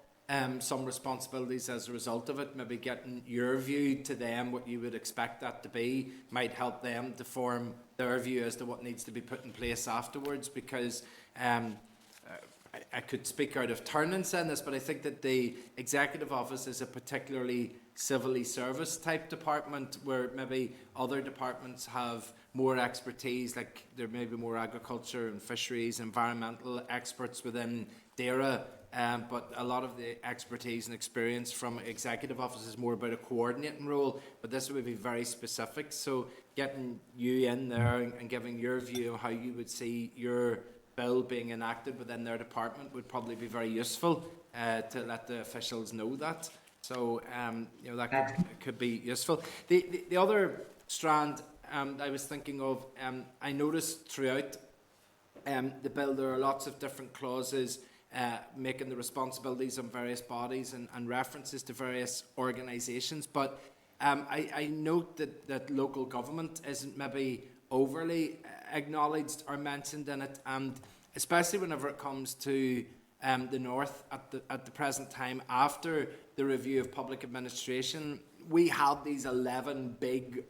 some responsibilities as a result of it, maybe getting your view to them, what you would expect that to be, might help them to form their view as to what needs to be put in place afterwards. Because I could speak out of turn in saying this, but I think that the executive office is a particularly civilly service type department, where maybe other departments have more expertise, like there may be more agriculture and fisheries, environmental experts within DAERA. But a lot of the expertise and experience from executive office is more about a coordinating role, but this would be very specific. So getting you in there and giving your view of how you would see your bill being enacted within their department would probably be very useful to let the officials know that. So that could be useful. The other strand I was thinking of, I noticed throughout the bill there are lots of different clauses making the responsibilities of various bodies and references to various organisations. But I note that local government isn't maybe overly acknowledged or mentioned in it, and especially whenever it comes to the North at the present time, after the review of public administration, we have these 11 big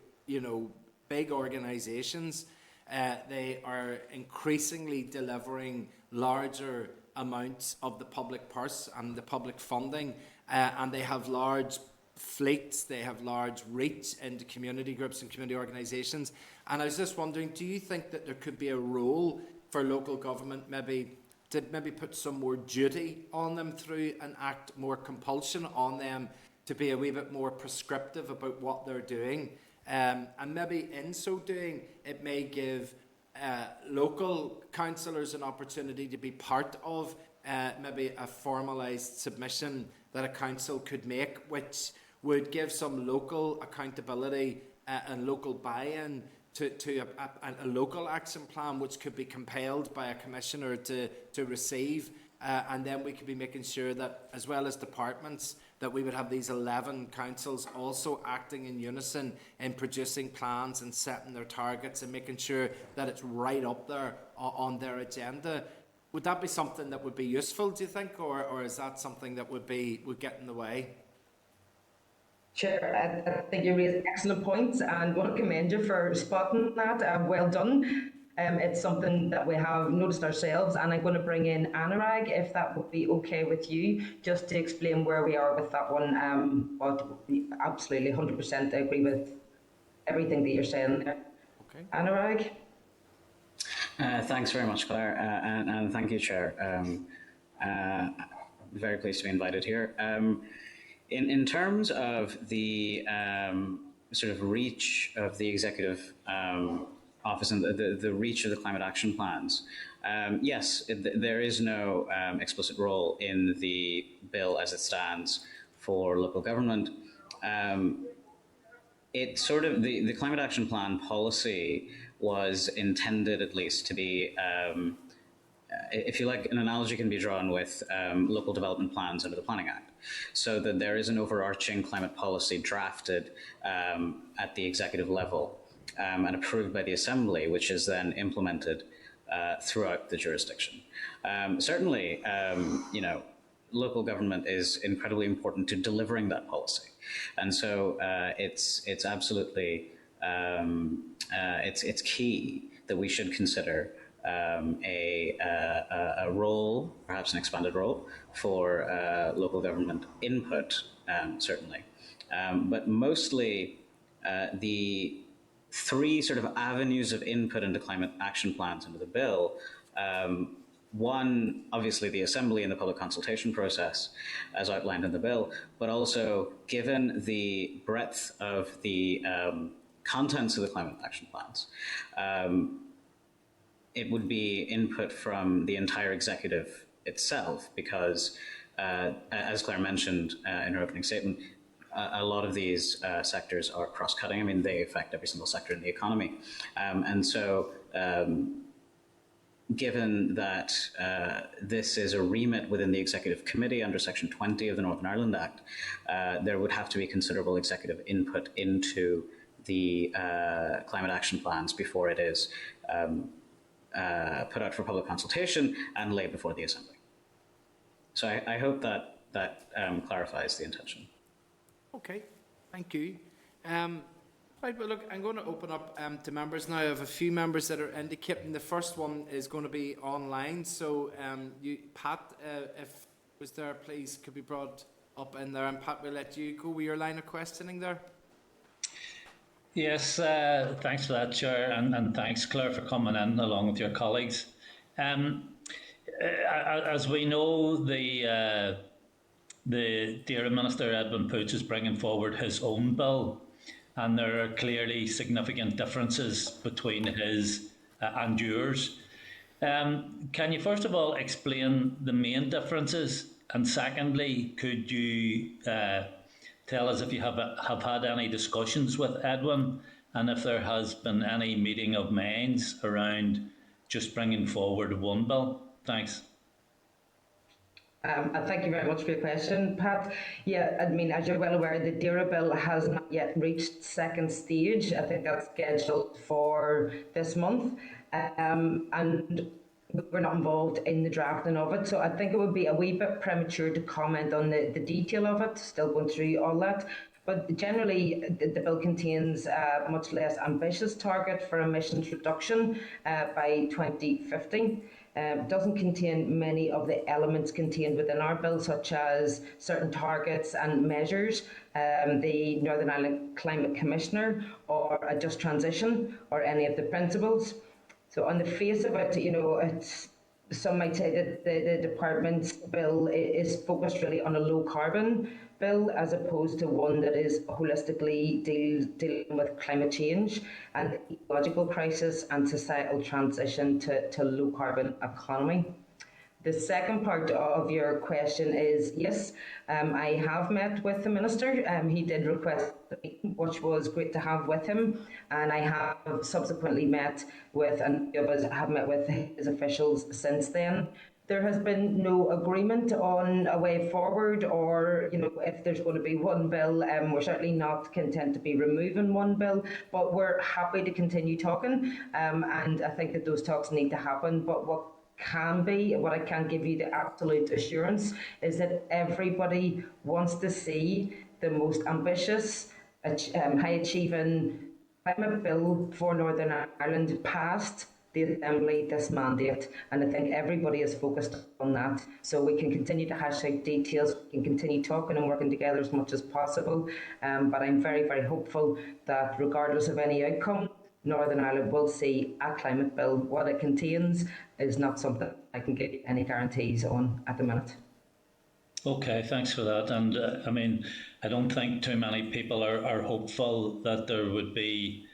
organisations. They are increasingly delivering larger amounts of the public purse and the public funding, and they have large fleets, they have large reach into community groups and community organisations. And I was just wondering, do you think that there could be a role for local government maybe to maybe put some more duty on them through an act, more compulsion on them to be a wee bit more prescriptive about what they're doing. And maybe in so doing, it may give local councillors an opportunity to be part of maybe a formalised submission that a council could make, which would give some local accountability and local buy-in to a local action plan, which could be compelled by a commissioner to receive. And then we could be making sure that, as well as departments, that we would have these 11 councils also acting in unison in producing plans and setting their targets and making sure that it's right up there on their agenda. Would that be something that would be useful, do you think, or is that something that would get in the way? Chair, I think you raised excellent points and want to commend you for spotting that. Well done. It's something that we have noticed ourselves, and I'm going to bring in Anurag, if that would be okay with you, just to explain where we are with that one. But we absolutely 100% agree with everything that you're saying there. Okay. Anurag? Thanks very much, Claire, and thank you, Chair. Very pleased to be invited here. In terms of the sort of reach of the executive office and the reach of the climate action plans, yes, there is no explicit role in the bill as it stands for local government. It sort of the climate action plan policy was intended, at least, to be, if you like, an analogy can be drawn with local development plans under the Planning Act, so that there is an overarching climate policy drafted at the executive level and approved by the Assembly, which is then implemented throughout the jurisdiction. Certainly, local government is incredibly important to delivering that policy, and so it's absolutely it's key that we should consider a role, perhaps an expanded role, for local government input, certainly. But mostly the three sort of avenues of input into climate action plans under the bill. One, obviously the Assembly and the public consultation process as outlined in the bill, but also given the breadth of the contents of the climate action plans, it would be input from the entire executive itself, because as Claire mentioned in her opening statement, a lot of these sectors are cross-cutting. I mean, they affect every single sector in the economy. And so given that this is a remit within the Executive Committee under Section 20 of the Northern Ireland Act, there would have to be considerable executive input into the climate action plans before it is put out for public consultation and laid before the Assembly. So I hope that clarifies the intention. Okay, thank you. Right, well, look, I'm going to open up to members now. I have a few members that are indicating. The first one is going to be online. So, Pat, if was there, please, could be brought up in there. And Pat, we'll let you go with your line of questioning there. Yes, thanks for that, Chair, and thanks, Claire, for coming in along with your colleagues. As we know, the Dairy Minister, Edwin Poots, is bringing forward his own bill, and there are clearly significant differences between his and yours. Can you first of all explain the main differences, and secondly, could you tell us if you have had any discussions with Edwin, and if there has been any meeting of minds around just bringing forward one bill? Thanks. Thank you very much for your question, Pat. Yeah, I mean, as you're well aware, the DAERA bill has not yet reached second stage. I think that's scheduled for this month. And we're not involved in the drafting of it. So I think it would be a wee bit premature to comment on the detail of it, still going through all that. But generally, the bill contains a much less ambitious target for emissions reduction by 2050. It doesn't contain many of the elements contained within our bill, such as certain targets and measures, the Northern Ireland Climate Commissioner, or a just transition, or any of the principles. So on the face of it, you know, it's some might say that the department's bill is focused really on a low carbon bill as opposed to one that is holistically dealing with climate change and ecological crisis and societal transition to low carbon economy. The second part of your question is, yes, I have met with the Minister. He did request a meeting, which was great to have with him, and I have subsequently met with, and of us have met with his officials since then. There has been no agreement on a way forward, or if there's going to be one bill. We're certainly not content to be removing one bill, but we're happy to continue talking, and I think that those talks need to happen. But what I can give you the absolute assurance is that everybody wants to see the most ambitious, high achieving climate bill for Northern Ireland passed the Assembly this mandate, and I think everybody is focused on that, so we can continue to hash out details, we can continue talking and working together as much as possible, but I'm very, very hopeful that regardless of any outcome, Northern Ireland will see a climate bill. What it contains is not something I can give you any guarantees on at the minute. Okay, thanks for that. And I mean, I don't think too many people are hopeful that there would be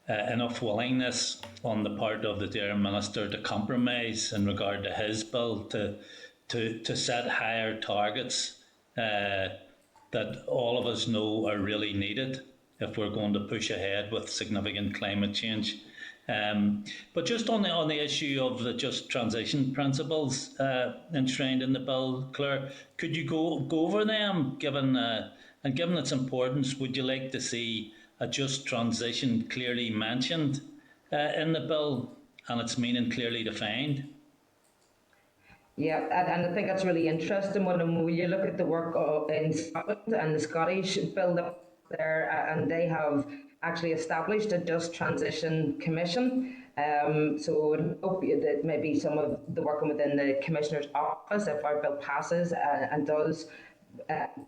enough willingness on the part of the dear Minister to compromise in regard to his bill to set higher targets that all of us know are really needed if we're going to push ahead with significant climate change. But just on the issue of the just transition principles enshrined in the bill, Clare, could you go over them? Given its importance, would you like to see a just transition clearly mentioned in the bill and its meaning clearly defined? Yeah, and I think that's really interesting when you look at the work in Scotland and the Scottish bill up there, and they have actually established a Just Transition Commission. So I hope that maybe some of the working within the Commissioner's office, if our bill passes and does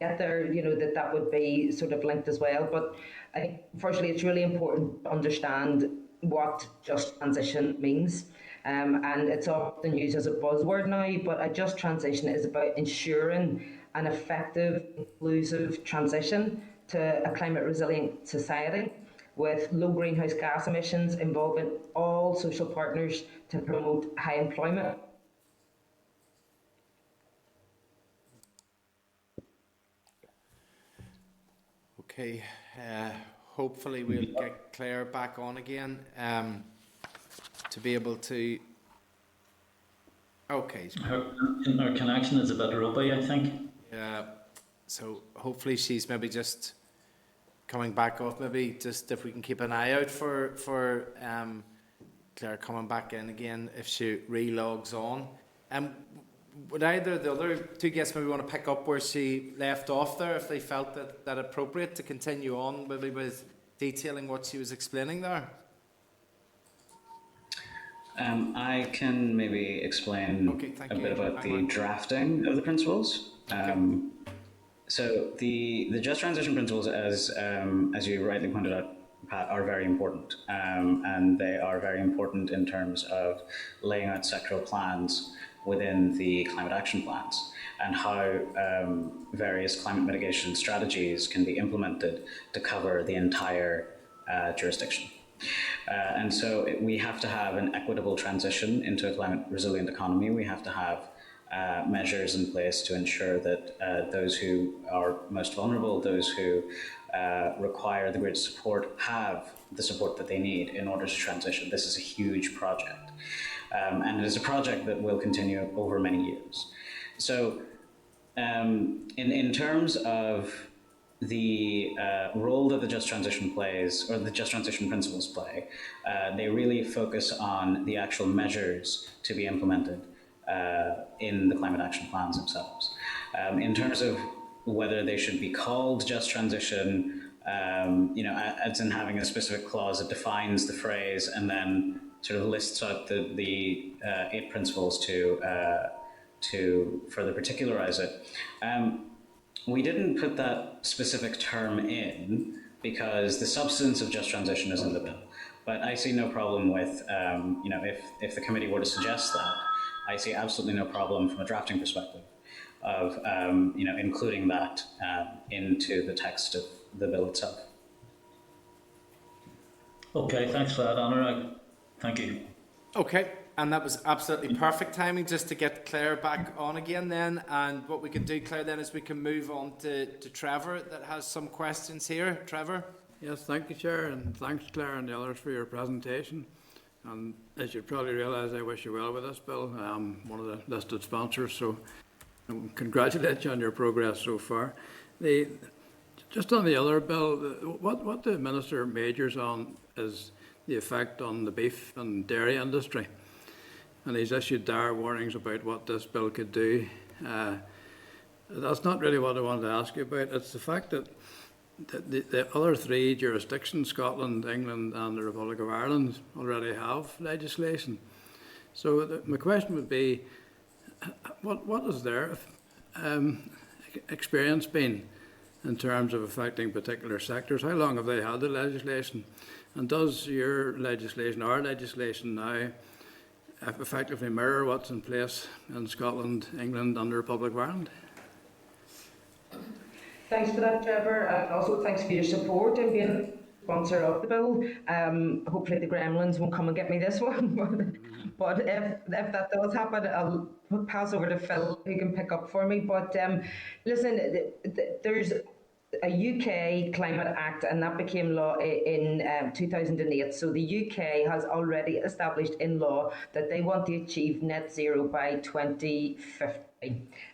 get there, that would be sort of linked as well. But I think, firstly, it's really important to understand what just transition means. And it's often used as a buzzword now, but a just transition is about ensuring an effective, inclusive transition to a climate resilient society with low greenhouse gas emissions, involving all social partners to promote high employment. Okay, hopefully we'll get Clare back on again to be able to. Okay. Her connection is a bit ropey, I think. Yeah, so hopefully she's maybe just coming back off. Maybe just if we can keep an eye out for Clare coming back in again if she re-logs on. Would either of the other two guests maybe want to pick up where she left off there, if they felt that appropriate to continue on maybe with detailing what she was explaining there? I can maybe explain a bit about the drafting of the principles. Okay. So the Just Transition Principles, as you rightly pointed out, Pat, are very important, and they are very important in terms of laying out sectoral plans within the climate action plans and how various climate mitigation strategies can be implemented to cover the entire jurisdiction. And so we have to have an equitable transition into a climate resilient economy. We have to have measures in place to ensure that those who are most vulnerable, those who require the greatest support, have the support that they need in order to transition. This is a huge project. And it is a project that will continue over many years. So in terms of the role that the Just Transition plays, or the Just Transition Principles play, they really focus on the actual measures to be implemented in the climate action plans themselves. In terms of whether they should be called Just Transition, as in having a specific clause that defines the phrase and then sort of lists out the 8 principles to further particularize it. We didn't put that specific term in because the substance of Just Transition is in the bill. But I see no problem with, if the committee were to suggest that, I see absolutely no problem from a drafting perspective of including that into the text of the bill itself. Okay, thanks for that, Anurag. Thank you. Okay, and that was absolutely perfect timing just to get Claire back on again then. And what we can do, Claire, then is we can move on to Trevor that has some questions here. Trevor? Yes, thank you, Chair, and thanks, Claire and the others, for your presentation. And as you probably realise, I wish you well with this bill. I'm one of the listed sponsors, so I congratulate you on your progress so far. Just on the other bill, what the Minister majors on is the effect on the beef and dairy industry. And he's issued dire warnings about what this bill could do. That's not really what I wanted to ask you about. It's the fact that the other three jurisdictions, Scotland, England and the Republic of Ireland, already have legislation. So my question would be, what has their experience been in terms of affecting particular sectors? How long have they had the legislation? And does your legislation, our legislation now, effectively mirror what's in place in Scotland, England and the Republic of Ireland? Thanks for that, Trevor, and also thanks for your support in being a sponsor of the bill. Hopefully the gremlins won't come and get me this one, but if that does happen, I'll pass over to Phil, who can pick up for me. But listen, there's a UK Climate Act, and that became law in 2008. So the UK has already established in law that they want to achieve net zero by 2050.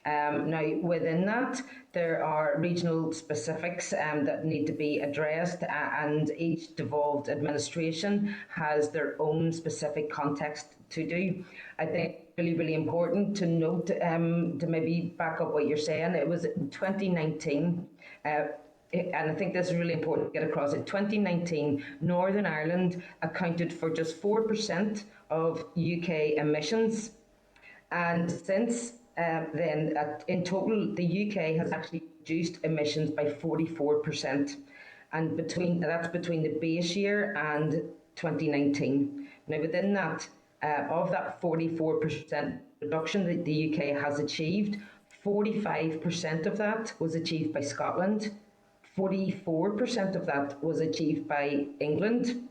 Now, within that, there are regional specifics that need to be addressed, and each devolved administration has their own specific context to do. I think really important to note, to maybe back up what you're saying, it was in 2019, and I think this is really important to get across. In 2019, Northern Ireland accounted for just 4% of UK emissions, and since then, in total, the UK has actually reduced emissions by 44%, and that's between the base year and 2019. Now, within that, of that 44% reduction that the UK has achieved, 45% of that was achieved by Scotland, 44% of that was achieved by England,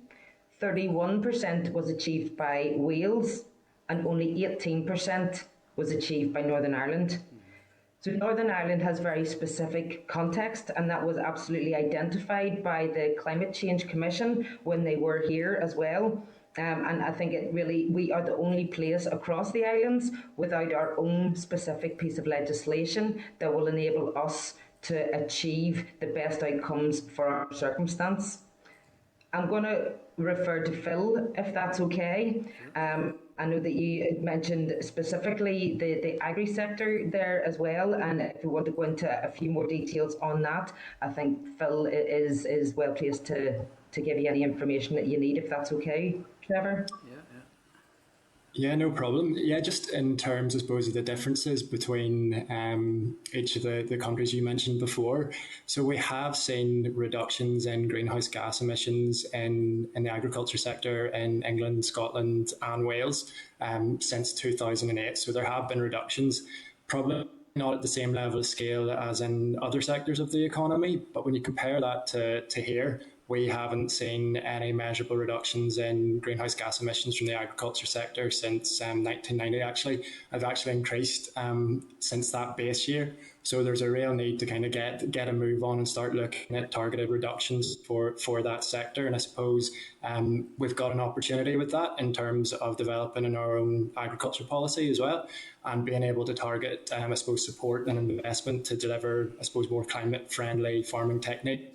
31% was achieved by Wales, and only 18% was achieved by Northern Ireland. So Northern Ireland has very specific context, and that was absolutely identified by the Climate Change Commission when they were here as well. And I think we are the only place across the islands without our own specific piece of legislation that will enable us to achieve the best outcomes for our circumstance. I'm going to refer to Phil, if that's okay. I know that you mentioned specifically the agri sector there as well, and if you want to go into a few more details on that, I think Phil is well placed to give you any information that you need, if that's okay, Trevor. Yeah, no problem. Yeah, just in terms, I suppose, of the differences between each of the countries you mentioned before. So we have seen reductions in greenhouse gas emissions in the agriculture sector in England, Scotland and Wales since 2008. So there have been reductions, probably not at the same level of scale as in other sectors of the economy. But when you compare that to here, we haven't seen any measurable reductions in greenhouse gas emissions from the agriculture sector since 1990. Actually, have actually increased since that base year. So there's a real need to kind of get a move on and start looking at targeted reductions for that sector. And I suppose we've got an opportunity with that in terms of developing in our own agriculture policy as well, and being able to target, I suppose, support and investment to deliver, I suppose, more climate-friendly farming techniques,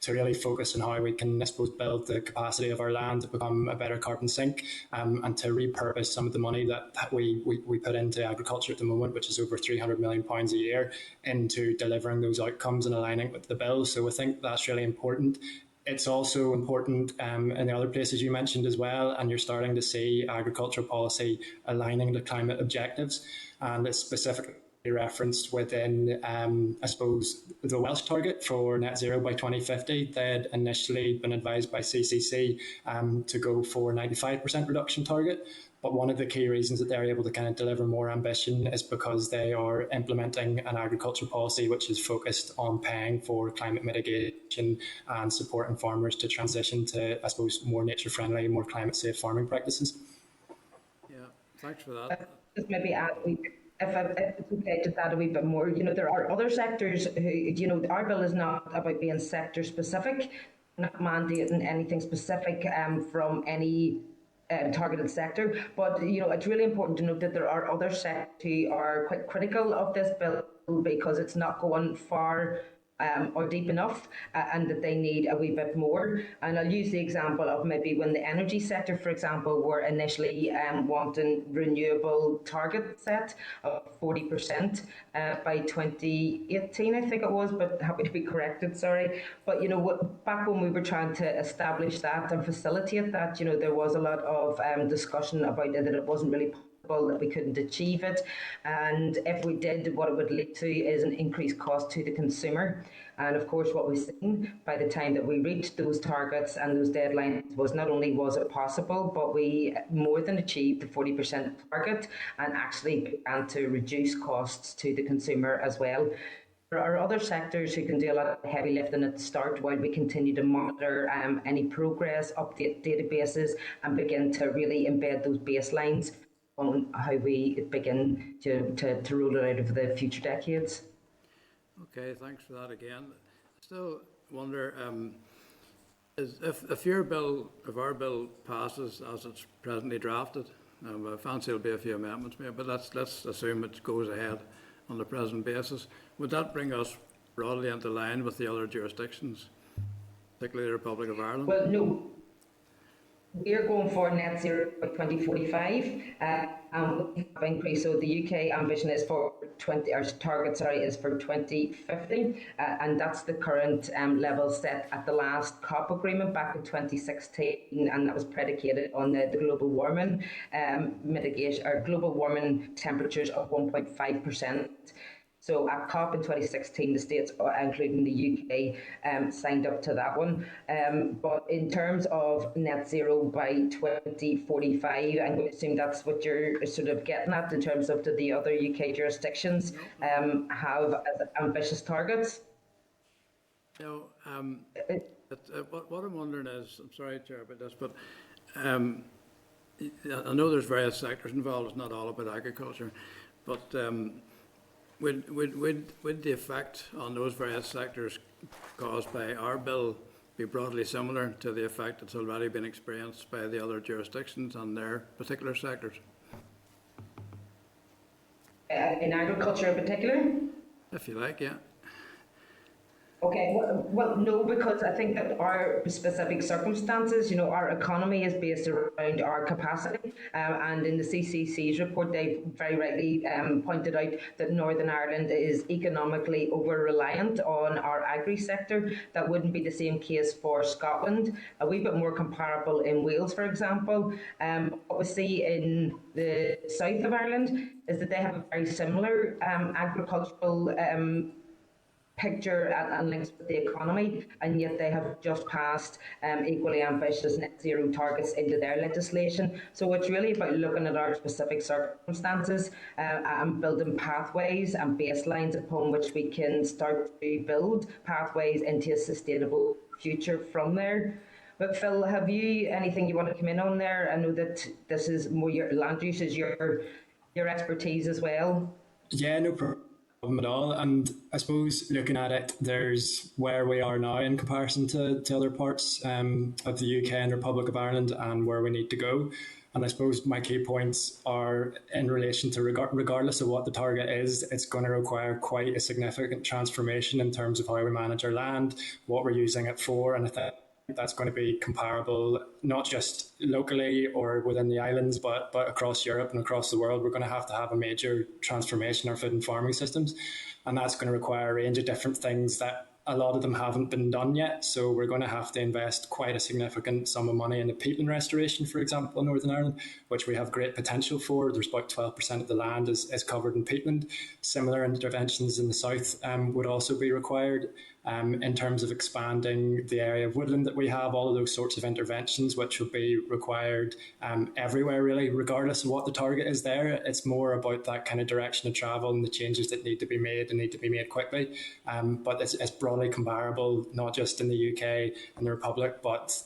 to really focus on how we can, I suppose, build the capacity of our land to become a better carbon sink, and to repurpose some of the money that we put into agriculture at the moment, which is over £300 million a year, into delivering those outcomes and aligning with the bill. So I think that's really important. It's also important in the other places you mentioned as well, and you're starting to see agricultural policy aligning the climate objectives, and it's specifically referenced within, I suppose, the Welsh target for net zero by 2050. They'd initially been advised by CCC to go for 95% reduction target, But one of the key reasons that they're able to kind of deliver more ambition is because they are implementing an agriculture policy which is focused on paying for climate mitigation and supporting farmers to transition to, I suppose, more nature-friendly, more climate-safe farming practices. Yeah, thanks for that. Just maybe add a wee bit, if it's okay, just add a wee bit more. There are other sectors who, our bill is not about being sector specific, not mandating anything specific from any targeted sector. But it's really important to note that there are other sectors who are quite critical of this bill because it's not going far or deep enough, and that they need a wee bit more. And I'll use the example of maybe when the energy sector, for example, were initially wanting renewable target set of 40% by 2018, I think it was, but happy to be corrected, sorry. But back when we were trying to establish that and facilitate that, there was a lot of discussion about it, that it wasn't really that we couldn't achieve it, and if we did, what it would lead to is an increased cost to the consumer. And of course, what we've seen by the time that we reached those targets and those deadlines was not only was it possible, but we more than achieved the 40% target and actually began to reduce costs to the consumer as well. There are other sectors who can do a lot of heavy lifting at the start while we continue to monitor any progress, update databases, and begin to really embed those baselines on how we begin to roll it out over the future decades. Okay, thanks for that again. I still wonder, if our bill passes as it's presently drafted, I fancy there'll be a few amendments made, but let's assume it goes ahead on the present basis. Would that bring us broadly into line with the other jurisdictions, particularly the Republic of Ireland? Well, no. We're going for net zero by 2045, and we have increased. So the UK ambition is for our target, is for 2050, and that's the current level set at the last COP agreement back in 2016, and that was predicated on the global warming mitigation, or global warming temperatures of 1.5%. So at COP in 2016, the states, including the UK, signed up to that one. But in terms of net zero by 2045, I'm going to assume that's what you're sort of getting at in terms of the other UK jurisdictions have as ambitious targets. What I'm wondering is, I'm sorry, Chair, about this, but I know there's various sectors involved. It's not all about agriculture, but would the effect on those various sectors caused by our bill be broadly similar to the effect that's already been experienced by the other jurisdictions on their particular sectors? In agriculture in particular? If you like, yeah. Okay, well, no, because I think that our specific circumstances, our economy is based around our capacity, and in the CCC's report, they very rightly pointed out that Northern Ireland is economically over-reliant on our agri-sector. That wouldn't be the same case for Scotland. A wee bit more comparable in Wales, for example. What we see in the south of Ireland is that they have a very similar agricultural picture and links with the economy, and yet they have just passed equally ambitious net zero targets into their legislation. So it's really about looking at our specific circumstances and building pathways and baselines upon which we can start to build pathways into a sustainable future from there. But Phil, have you anything you want to come in on there? I know that this is more your land use is your expertise as well. Yeah, no problem at all. And I suppose looking at it, there's where we are now in comparison to other parts of the UK and Republic of Ireland, and where we need to go. And I suppose my key points are in relation to regardless of what the target is, it's going to require quite a significant transformation in terms of how we manage our land, what we're using it for, and I think that's going to be comparable, not just locally or within the islands, but across Europe and across the world. We're going to have a major transformation in our food and farming systems. And that's going to require a range of different things that a lot of them haven't been done yet. So we're going to have to invest quite a significant sum of money into peatland restoration, for example, in Northern Ireland, which we have great potential for. There's about 12% of the land is covered in peatland. Similar interventions in the south would also be required. in terms of expanding the area of woodland that we have, all of those sorts of interventions which will be required everywhere really, regardless of what the target is there. It's more about that kind of direction of travel and the changes that need to be made and need to be made quickly. But it's broadly comparable, not just in the UK and the Republic, but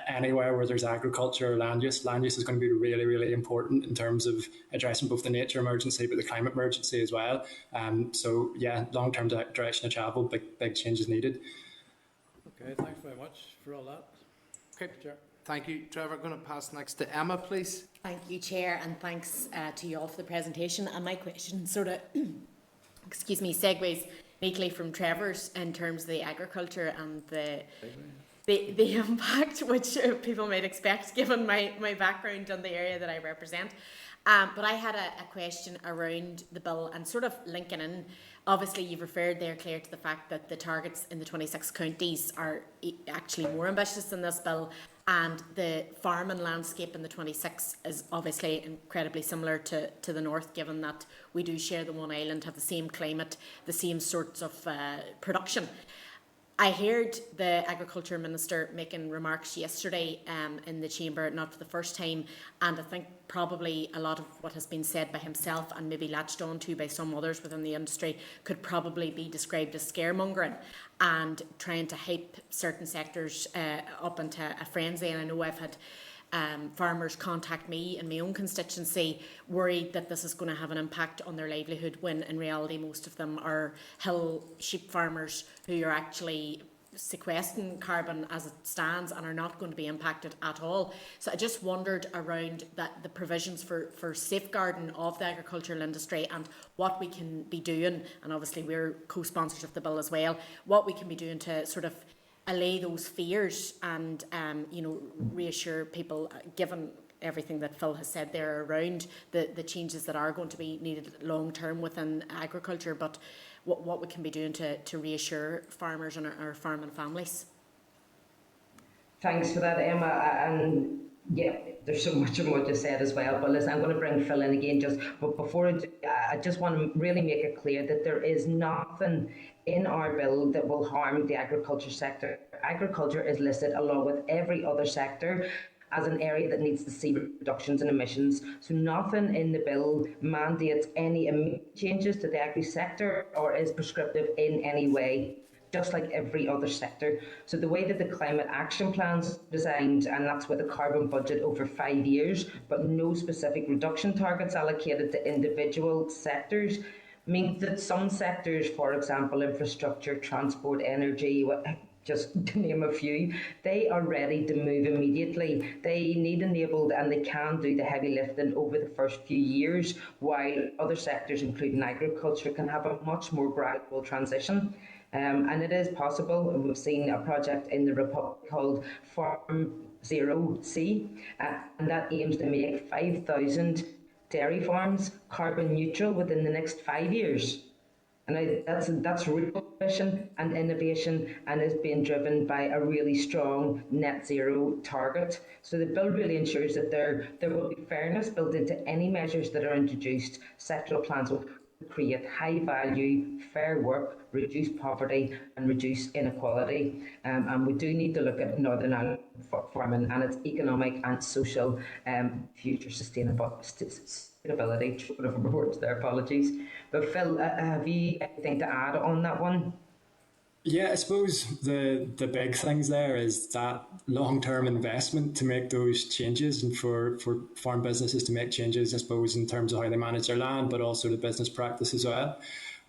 anywhere where there's agriculture or land use. Land use is going to be really, really important in terms of addressing both the nature emergency but the climate emergency as well. Long-term direction of travel, big changes needed. Okay, thanks very much for all that. Okay, thank you, Trevor. I'm going to pass next to Emma, please. Thank you, Chair, and thanks to you all for the presentation. And my question sort of, segues neatly from Trevor's in terms of the agriculture and the impact which people might expect given my background and the area that I represent. But I had a question around the bill and sort of linking in. Obviously, you've referred there, Clare, to the fact that the targets in the 26 counties are actually more ambitious than this bill, and the farming landscape in the 26 is obviously incredibly similar to the north, given that we do share the one island, have the same climate, the same sorts of production. I heard the Agriculture Minister making remarks yesterday in the Chamber, not for the first time, and I think probably a lot of what has been said by himself and maybe latched on to by some others within the industry could probably be described as scaremongering and trying to hype certain sectors up into a frenzy. And I know I've had farmers contact me in my own constituency worried that this is going to have an impact on their livelihood, when in reality most of them are hill sheep farmers who are actually sequestering carbon as it stands and are not going to be impacted at all. So I just wondered around that, the provisions for safeguarding of the agricultural industry and what we can be doing, and obviously we're co-sponsors of the bill as well, what we can be doing to sort of allay those fears and reassure people, given everything that Phil has said there around the changes that are going to be needed long term within agriculture, but what we can be doing to reassure farmers and our farming families. Thanks for that, Emma. And yeah, there's so much of what you said as well. But listen, I'm going to bring Phil in again but before I just want to really make it clear that there is nothing in our bill that will harm the agriculture sector. Agriculture is listed along with every other sector as an area that needs to see reductions in emissions. So nothing in the bill mandates any immediate changes to the agri sector or is prescriptive in any way, just like every other sector. So the way that the climate action plan's designed, and that's with a carbon budget over 5 years, but no specific reduction targets allocated to individual sectors, means that some sectors, for example, infrastructure, transport, energy, just to name a few, they are ready to move immediately. They need enabled and they can do the heavy lifting over the first few years, while other sectors, including agriculture, can have a much more gradual transition. And it is possible. We've seen a project in the Republic called Farm Zero C, and that aims to make 5,000 dairy farms carbon neutral within the next 5 years. And that's real ambition and innovation, and is being driven by a really strong net zero target. So the bill really ensures that there will be fairness built into any measures that are introduced. Sectoral plans will create high value, fair work, reduce poverty and reduce inequality. And we do need to look at Northern Ireland farming and its economic and social future sustainability, whatever words there, apologies. But Phil, have you anything to add on that one? Yeah, I suppose the big things there is that long-term investment to make those changes, and for farm businesses to make changes, I suppose, in terms of how they manage their land, but also the business practice as well.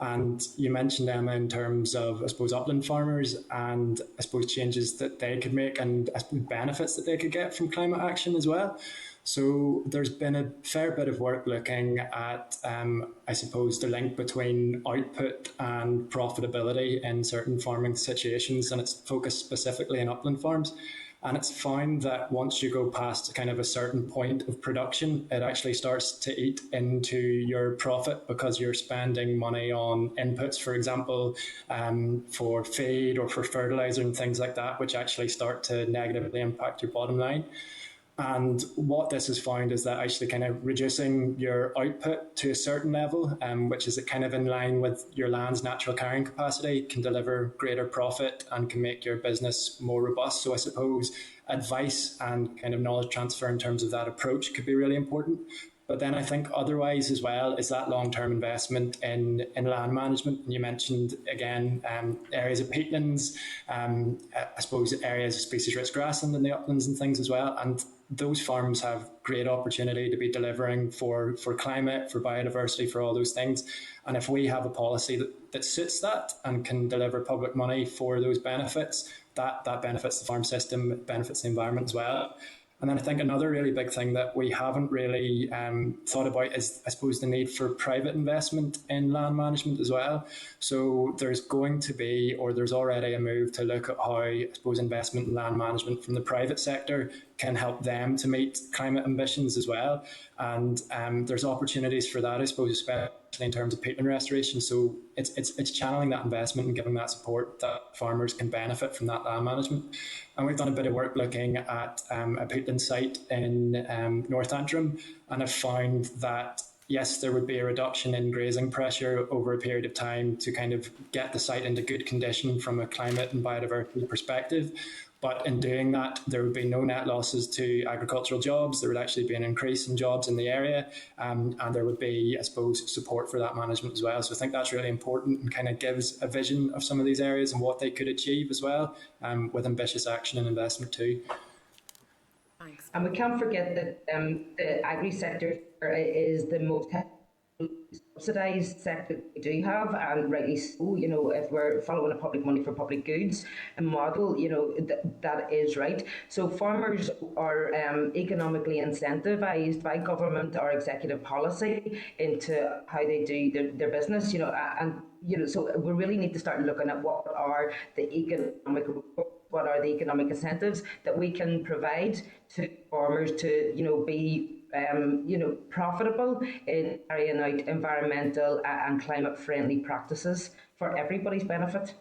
And you mentioned, Emma, in terms of, I suppose, upland farmers and I suppose changes that they could make and I suppose benefits that they could get from climate action as well. So there's been a fair bit of work looking at, I suppose, the link between output and profitability in certain farming situations, and it's focused specifically on upland farms. And it's found that once you go past kind of a certain point of production, it actually starts to eat into your profit because you're spending money on inputs, for example, for feed or for fertilizer and things like that, which actually start to negatively impact your bottom line. And what this has found is that actually kind of reducing your output to a certain level, which is kind of in line with your land's natural carrying capacity, can deliver greater profit and can make your business more robust. So I suppose advice and kind of knowledge transfer in terms of that approach could be really important. But then I think otherwise as well is that long-term investment in land management. And you mentioned, again, areas of peatlands, I suppose areas of species-rich grassland in the uplands and things as well. And those farms have great opportunity to be delivering for climate, for biodiversity, for all those things. And if we have a policy that suits that and can deliver public money for those benefits, that benefits the farm system, it benefits the environment as well. And then I think another really big thing that we haven't really thought about is, I suppose, the need for private investment in land management as well. So there's going to be, or there's already a move to look at how, I suppose, investment in land management from the private sector can help them to meet climate ambitions as well. And there's opportunities for that, I suppose, especially in terms of peatland restoration. So it's channeling that investment and giving that support that farmers can benefit from that land management. And we've done a bit of work looking at a peatland site in North Antrim, and have found that yes, there would be a reduction in grazing pressure over a period of time to kind of get the site into good condition from a climate and biodiversity perspective. But in doing that, there would be no net losses to agricultural jobs. There would actually be an increase in jobs in the area, and there would be, I suppose, support for that management as well. So I think that's really important and kind of gives a vision of some of these areas and what they could achieve as well, with ambitious action and investment too. Thanks. And we can't forget that the agri sector is the most subsidised sector we do have, and rightly so. You know, if we're following a public money for public goods model, you know, that is right. So farmers are economically incentivised by government or executive policy into how they do their business. You know, and you know, so we really need to start looking at what are the economic incentives that we can provide to farmers to, you know, be profitable in carrying out environmental and climate-friendly practices for everybody's benefit.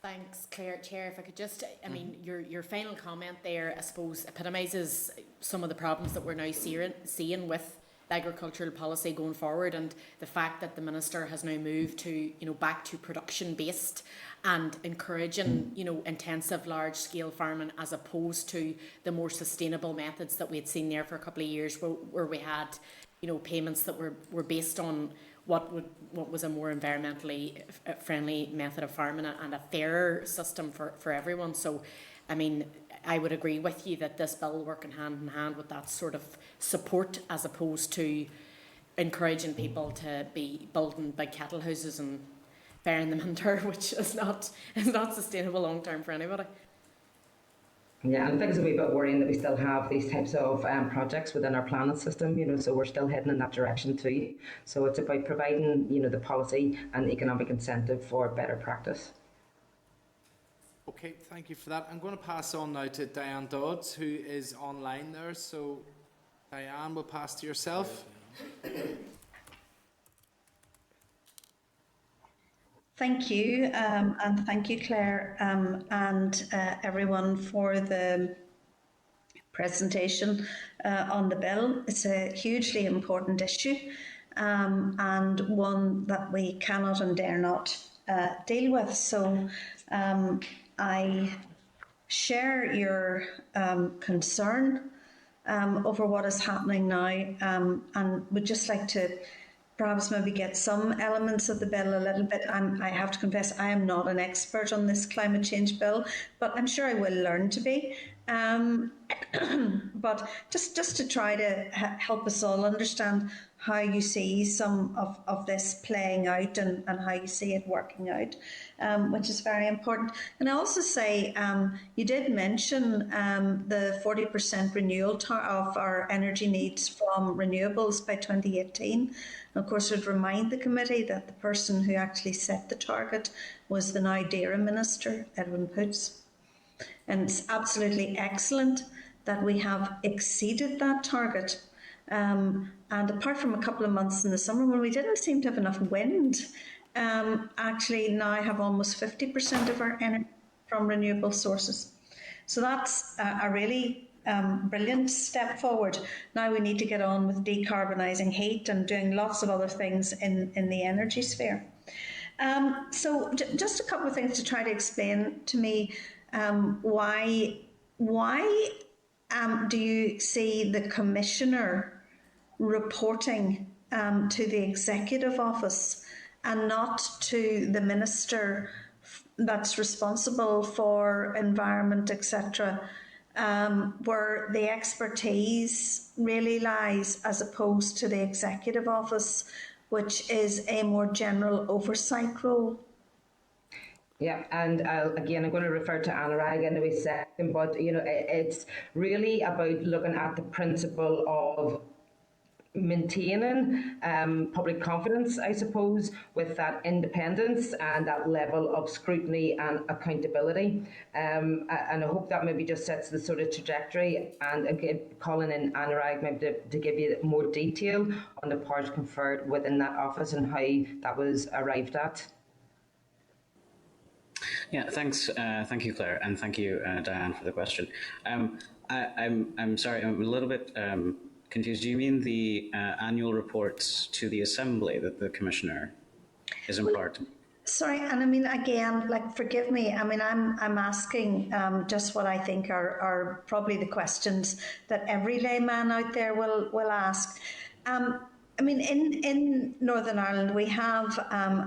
Thanks, Claire. Chair, if I could just, I mean, your final comment there, I suppose, epitomises some of the problems that we're now seeing with agricultural policy going forward, and the fact that the Minister has now moved to, you know, back to production-based and encouraging, you know, intensive large-scale farming as opposed to the more sustainable methods that we had seen there for a couple of years, where we had, you know, payments that were based on what was a more environmentally friendly method of farming and a fairer system for everyone. So, I mean, I would agree with you that this bill working hand in hand with that sort of support, as opposed to encouraging people to be building big cattle houses and burying them in dirt, which is not sustainable long term for anybody. Yeah, and I think it's a wee bit worrying that we still have these types of projects within our planning system, you know, so we're still heading in that direction too. So it's about providing, you know, the policy and economic incentive for better practice. Okay, thank you for that. I'm going to pass on now to Diane Dodds, who is online there. So, Diane, we'll pass to yourself. Thank you, and thank you, Claire, and everyone for the presentation on the bill. It's a hugely important issue, and one that we cannot and dare not deal with. So I share your concern over what is happening now, and would just like to perhaps maybe get some elements of the bill a little bit. I have to confess, I am not an expert on this climate change bill, but I'm sure I will learn to be. But just to try to help us all understand how you see some of this playing out and how you see it working out, which is very important. And I also say, you did mention the 40% renewal of our energy needs from renewables by 2018. And of course, I'd remind the committee that the person who actually set the target was the now DAERA Minister, Edwin Poots. And it's absolutely excellent that we have exceeded that target. And apart from a couple of months in the summer when we didn't seem to have enough wind, actually now have almost 50% of our energy from renewable sources. So that's a really brilliant step forward. Now we need to get on with decarbonising heat and doing lots of other things in the energy sphere. So just a couple of things to try to explain to me why do you see the Commissioner reporting to the Executive Office and not to the Minister that's responsible for environment, etc., where the expertise really lies, as opposed to the Executive Office, which is a more general oversight role? Yeah, and again, I'm going to refer to Anurag in a second, but you know, it's really about looking at the principle of maintaining public confidence, I suppose, with that independence and that level of scrutiny and accountability. And I hope that maybe just sets the sort of trajectory. And again, calling in Anurag maybe to give you more detail on the powers conferred within that office and how that was arrived at. Yeah, thanks. Thank you, Claire, and thank you, Diane, for the question. I'm sorry, I'm a little bit confused. Do you mean the annual reports to the Assembly that the Commissioner is empowered to? Sorry, and I mean, again, like, forgive me. I mean, I'm asking just what I think are probably the questions that every layman out there will ask. I mean, in Northern Ireland, we have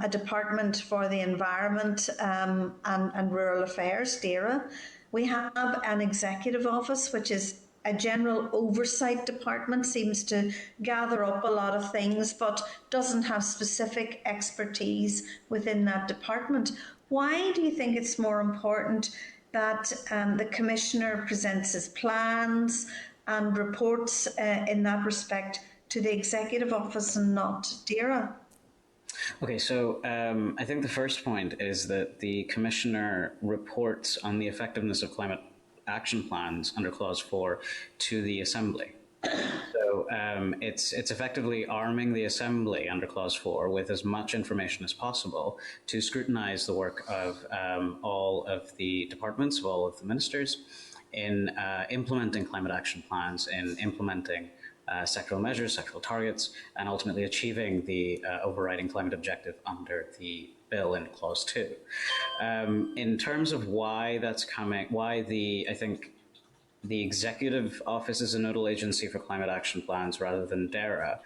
a Department for the Environment and Rural Affairs, DERA. We have an Executive Office, which is a general oversight department, seems to gather up a lot of things, but doesn't have specific expertise within that department. Why do you think it's more important that the Commissioner presents his plans and reports in that respect to the Executive Office and not DERA? Okay, so I think the first point is that the Commissioner reports on the effectiveness of climate action plans under Clause 4 to the Assembly. So it's effectively arming the Assembly under Clause 4 with as much information as possible to scrutinise the work of all of the departments, of all of the ministers, in implementing climate action plans, in implementing sectoral measures, sectoral targets, and ultimately achieving the overriding climate objective under the bill in Clause 2. In terms of why that's coming, why I think the Executive Office is a nodal agency for climate action plans rather than DERA,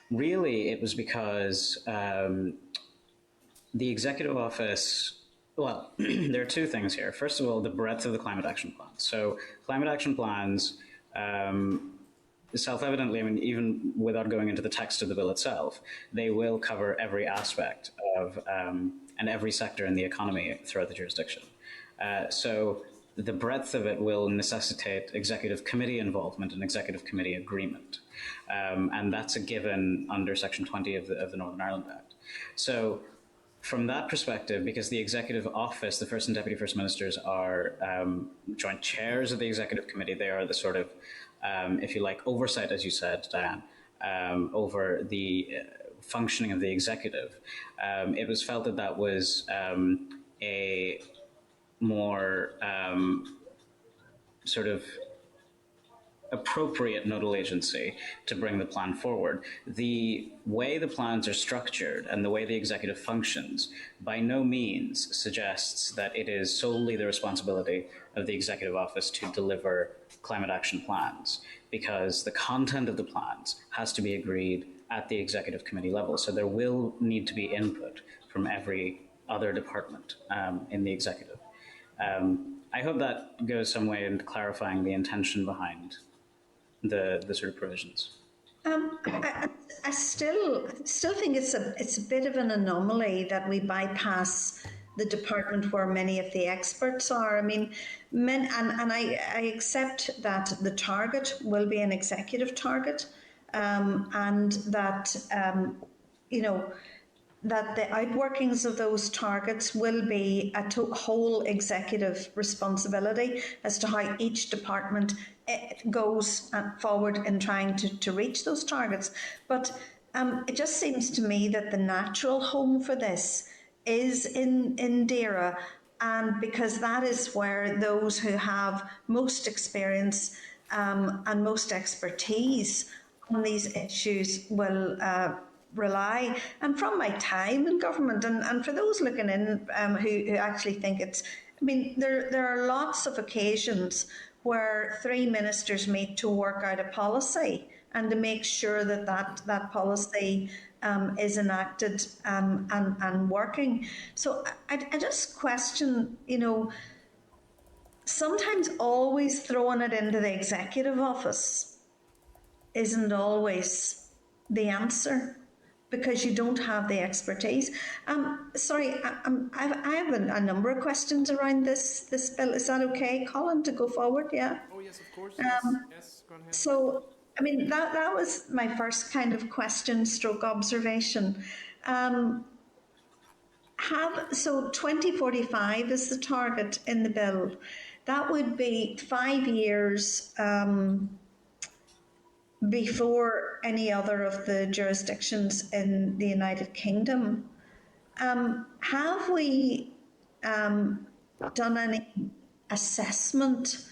really it was because the Executive Office, well, there are two things here. First of all, the breadth of the climate action plans. So climate action plans, self-evidently, I mean, even without going into the text of the bill itself, they will cover every aspect of and every sector in the economy throughout the jurisdiction. So the breadth of it will necessitate executive committee involvement and executive committee agreement. And that's a given under Section 20 of the Northern Ireland Act. So from that perspective, because the Executive Office, the First and Deputy First Ministers are joint chairs of the Executive Committee, they are the sort of, if you like, oversight, as you said, Diane, over the functioning of the executive. It was felt that that was a more sort of appropriate nodal agency to bring the plan forward. The way the plans are structured and the way the executive functions by no means suggests that it is solely the responsibility of the Executive Office to deliver climate action plans, because the content of the plans has to be agreed at the Executive Committee level. So there will need to be input from every other department in the executive. I hope that goes some way into clarifying the intention behind the sort of provisions. I still think it's a bit of an anomaly that we bypass the department where many of the experts are. I mean, I accept that the target will be an executive target, and that that the outworkings of those targets will be a whole executive responsibility as to how each department goes forward in trying to reach those targets. But it just seems to me that the natural home for this is in DERA, and because that is where those who have most experience and most expertise on these issues will rely. And from my time in government, and for those looking in who actually think it's, I mean, there are lots of occasions where three ministers meet to work out a policy and to make sure that that policy is enacted and working. So I just question, sometimes always throwing it into the executive office isn't always the answer, because you don't have the expertise. Sorry, I have a number of questions around this bill. Is that okay, Colin, to go forward? Yeah. Oh yes, of course. Yes, go ahead. So, I mean, that was my first kind of question stroke observation. So 2045 is the target in the bill. That would be 5 years before any other of the jurisdictions in the United Kingdom. Have we done any assessment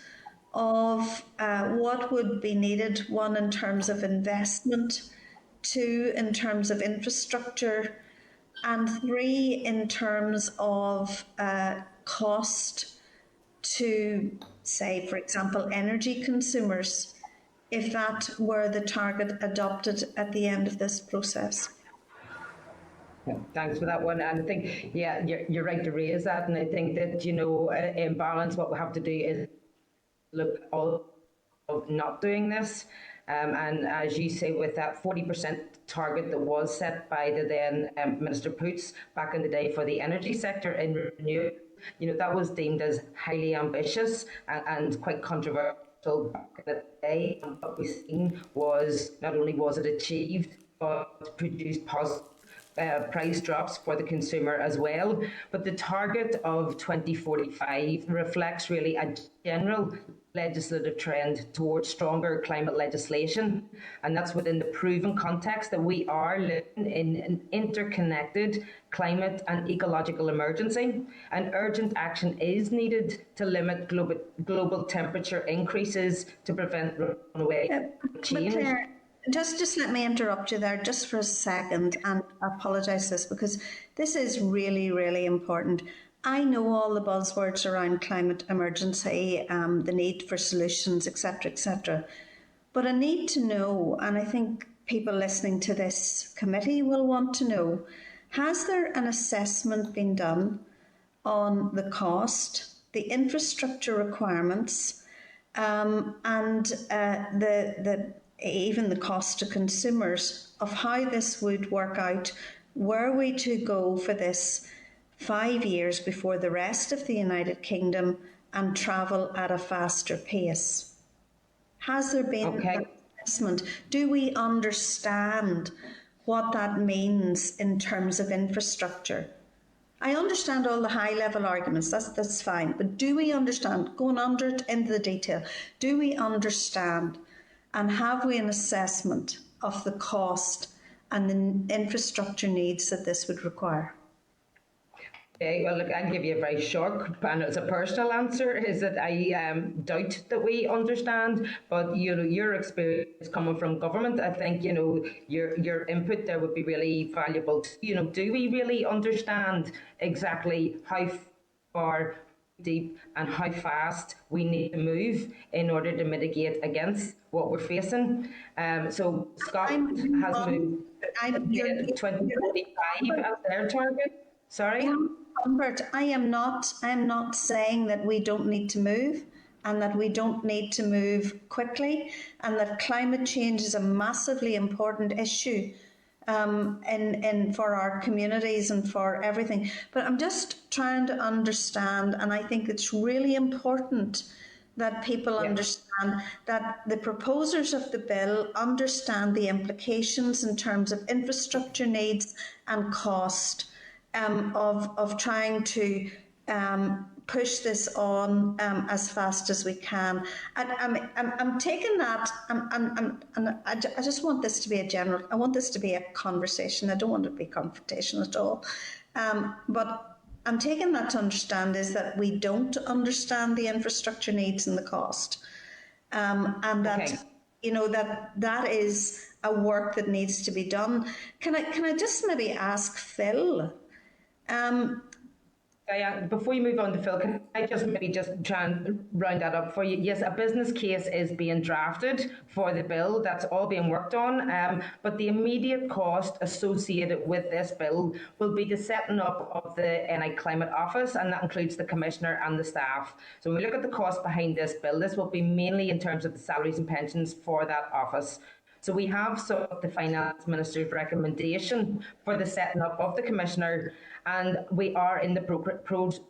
of what would be needed, one in terms of investment, two in terms of infrastructure, and three in terms of cost to, say, for example, energy consumers, if that were the target adopted at the end of this process? Yeah, thanks for that one. And I think, yeah, you're right to raise that. And I think that, in balance, what we have to do is look all of not doing this. And as you say, with that 40% target that was set by the then Minister Poots back in the day for the energy sector in renewables, that was deemed as highly ambitious and quite controversial back in the day. And what we've seen was not only was it achieved, but produced positive price drops for the consumer as well. But the target of 2045 reflects really a general legislative trend towards stronger climate legislation, and that's within the proven context that we are living in an interconnected climate and ecological emergency, and urgent action is needed to limit global temperature increases to prevent runaway change. Claire, just let me interrupt you there just for a second and apologise this, because this is really, really important. I know all the buzzwords around climate emergency, the need for solutions, etc., but I need to know, and I think people listening to this committee will want to know, has there an assessment been done on the cost, the infrastructure requirements, and even the cost to consumers of how this would work out were we to go for this 5 years before the rest of the United Kingdom and travel at a faster pace? Has there been an assessment? Do we understand what that means in terms of infrastructure? I understand all the high-level arguments, that's fine, but do we understand, going under it into the detail, do we understand and have we an assessment of the cost and the infrastructure needs that this would require? Okay, well, look, I'll give you a very short, and it's a personal answer, is that I doubt that we understand, but, your experience coming from government, I think, your input there would be really valuable. Do we really understand exactly how far deep and how fast we need to move in order to mitigate against what we're facing? So Scotland has moved to 2045 as their target. Sorry? Humbert, I am not saying that we don't need to move and that we don't need to move quickly, and that climate change is a massively important issue for our communities and for everything. But I'm just trying to understand, and I think it's really important that people understand that the proposers of the bill understand the implications in terms of infrastructure needs and cost of trying to push this on as fast as we can. I'm taking that, and I just want this to be I want this to be a conversation. I don't want it to be confrontation at all. But I'm taking that to understand is that we don't understand the infrastructure needs and the cost, and that Okay. that is a work that needs to be done. Can I just maybe ask Phil? Diane, before you move on to Phil, can I just maybe just try and round that up for you? Yes, a business case is being drafted for the bill. That's all being worked on. But the immediate cost associated with this bill will be the setting up of the NI Climate Office, and that includes the Commissioner and the staff. So when we look at the cost behind this bill, this will be mainly in terms of the salaries and pensions for that office. So we have sought the Finance Minister's recommendation for the setting up of the Commissioner, and we are in the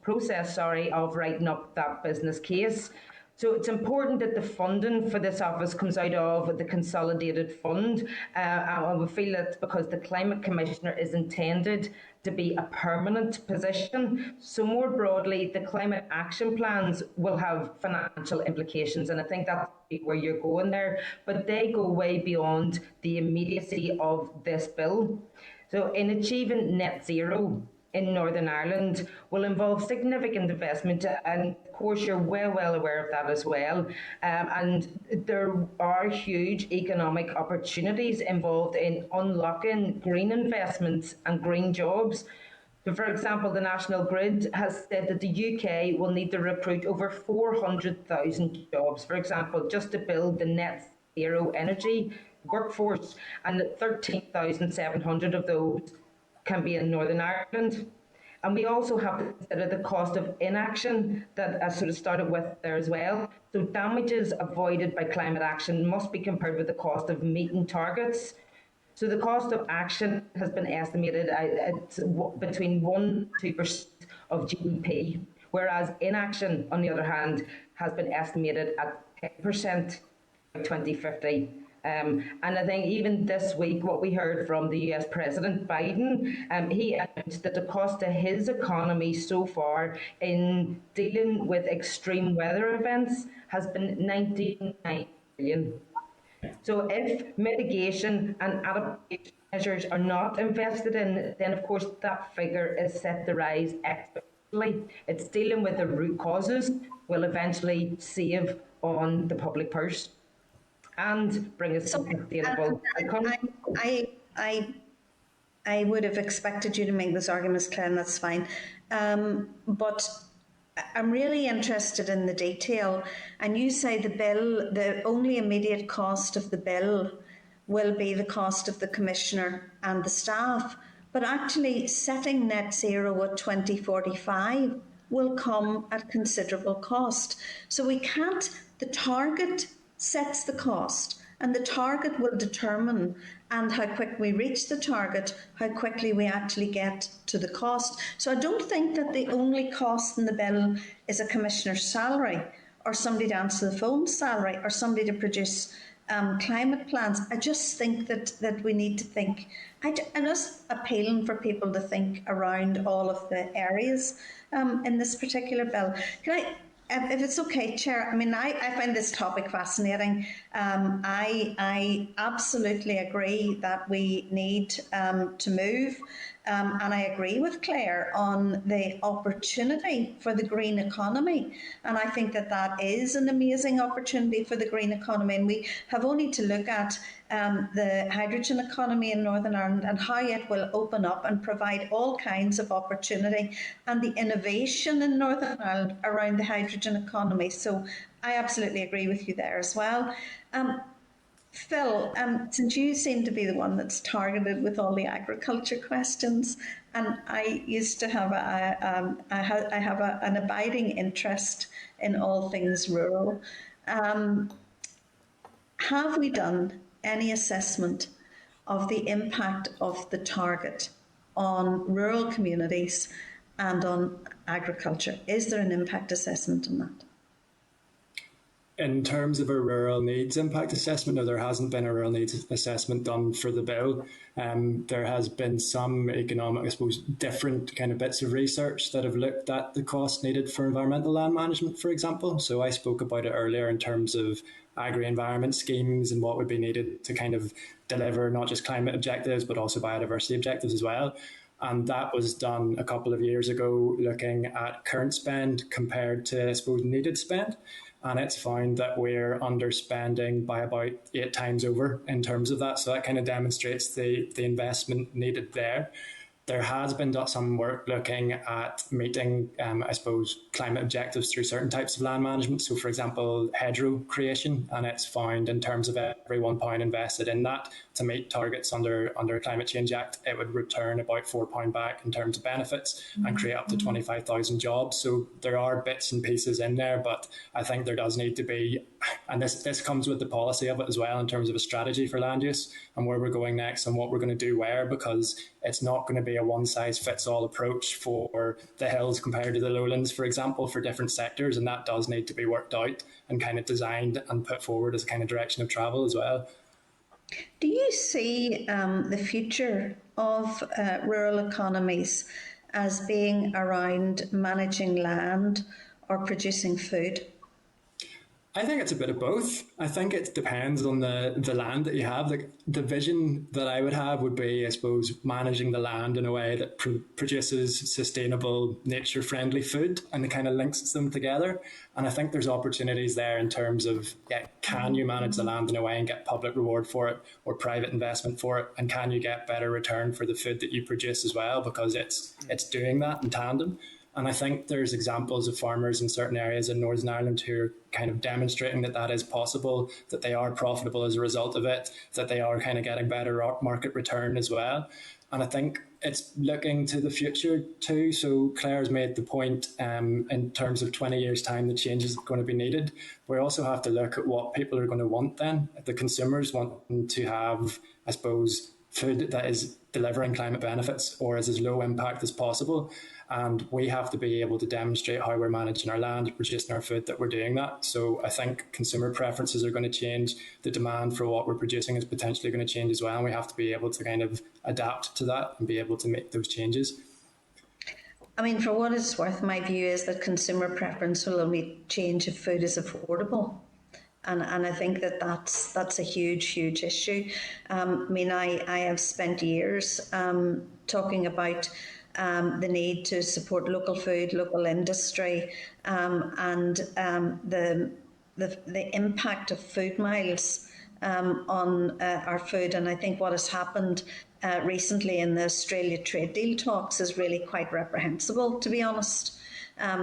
process of writing up that business case. So it's important that the funding for this office comes out of the consolidated fund. And we feel that because the Climate Commissioner is intended to be a permanent position. So more broadly, the climate action plans will have financial implications. And I think that's where you're going there. But they go way beyond the immediacy of this bill. So in achieving net zero in Northern Ireland will involve significant investment, and of course you're well aware of that as well, and there are huge economic opportunities involved in unlocking green investments and green jobs. So for example, the National Grid has said that the UK will need to recruit over 400,000 jobs, for example, just to build the net zero energy workforce, and 13,700 of those can be in Northern Ireland. And we also have to consider the cost of inaction that I sort of started with there as well. So damages avoided by climate action must be compared with the cost of meeting targets. So the cost of action has been estimated at between 1% and 2% of GDP, whereas inaction, on the other hand, has been estimated at 10% by 2050. And I think even this week, what we heard from the US President Biden, he announced that the cost to his economy so far in dealing with extreme weather events has been $99 billion. So if mitigation and adaptation measures are not invested in, then of course that figure is set to rise exponentially. It's dealing with the root causes will eventually save on the public purse and bring us to sustainable outcomes. I would have expected you to make this argument, Claire, and that's fine. But I'm really interested in the detail. And you say the bill, the only immediate cost of the bill will be the cost of the Commissioner and the staff. But actually, setting net zero at 2045 will come at considerable cost. So we can't, the target sets the cost, and the target will determine and how quick we reach the target, how quickly we actually get to the cost. So I don't think that the only cost in the bill is a commissioner's salary or somebody to answer the phone salary or somebody to produce climate plans. I just think that we need to think, I'm just appealing for people to think around all of the areas in this particular bill. Can I, if it's okay, Chair, I mean, I find this topic fascinating. I absolutely agree that we need to move. And I agree with Claire on the opportunity for the green economy. And I think that that is an amazing opportunity for the green economy. And we have only to look at the hydrogen economy in Northern Ireland and how it will open up and provide all kinds of opportunity and the innovation in Northern Ireland around the hydrogen economy. So I absolutely agree with you there as well. Phil, since you seem to be the one that's targeted with all the agriculture questions, and I used to have an abiding interest in all things rural, have we done any assessment of the impact of the target on rural communities and on agriculture? Is there an impact assessment on that? In terms of a rural needs impact assessment, no, there hasn't been a rural needs assessment done for the bill. There has been some economic, I suppose, different kind of bits of research that have looked at the cost needed for environmental land management, for example. So I spoke about it earlier in terms of agri-environment schemes and what would be needed to kind of deliver not just climate objectives, but also biodiversity objectives as well. And that was done a couple of years ago, looking at current spend compared to, I suppose, needed spend. And it's found that we're underspending by about 8 times over in terms of that. So that kind of demonstrates the investment needed there. There has been some work looking at meeting, I suppose, climate objectives through certain types of land management. So, for example, hedgerow creation, and it's found in terms of every £1 invested in that to meet targets under Climate Change Act, it would return about £4 back in terms of benefits and create up to 25,000 jobs. So there are bits and pieces in there, but I think there does need to be, and this comes with the policy of it as well in terms of a strategy for land use and where we're going next and what we're going to do where, because it's not going to be a one-size-fits-all approach for the hills compared to the lowlands, for example, for different sectors, and that does need to be worked out and kind of designed and put forward as a kind of direction of travel as well. Do you see the future of rural economies as being around managing land or producing food? I think it's a bit of both. I think it depends on the land that you have. Like the vision that I would have would be, I suppose, managing the land in a way that produces sustainable, nature-friendly food and it kind of links them together. And I think there's opportunities there in terms of, can you manage the land in a way and get public reward for it or private investment for it? And can you get better return for the food that you produce as well? Because it's doing that in tandem. And I think there's examples of farmers in certain areas in Northern Ireland who are kind of demonstrating that that is possible, that they are profitable as a result of it, that they are kind of getting better market return as well. And I think it's looking to the future too. So Claire's made the point in terms of 20 years' time, the change is going to be needed. We also have to look at what people are going to want then. The consumers want to have, I suppose, food that is delivering climate benefits or is as low impact as possible. And we have to be able to demonstrate how we're managing our land, producing our food, that we're doing that. So I think consumer preferences are going to change. The demand for what we're producing is potentially going to change as well. And we have to be able to kind of adapt to that and be able to make those changes. I mean, for what it's worth, my view is that consumer preference will only change if food is affordable. And I think that's a huge issue. I mean, I have spent years talking about the need to support local food, local industry, and the impact of food miles on our food. And I think what has happened recently in the Australia trade deal talks is really quite reprehensible, to be honest,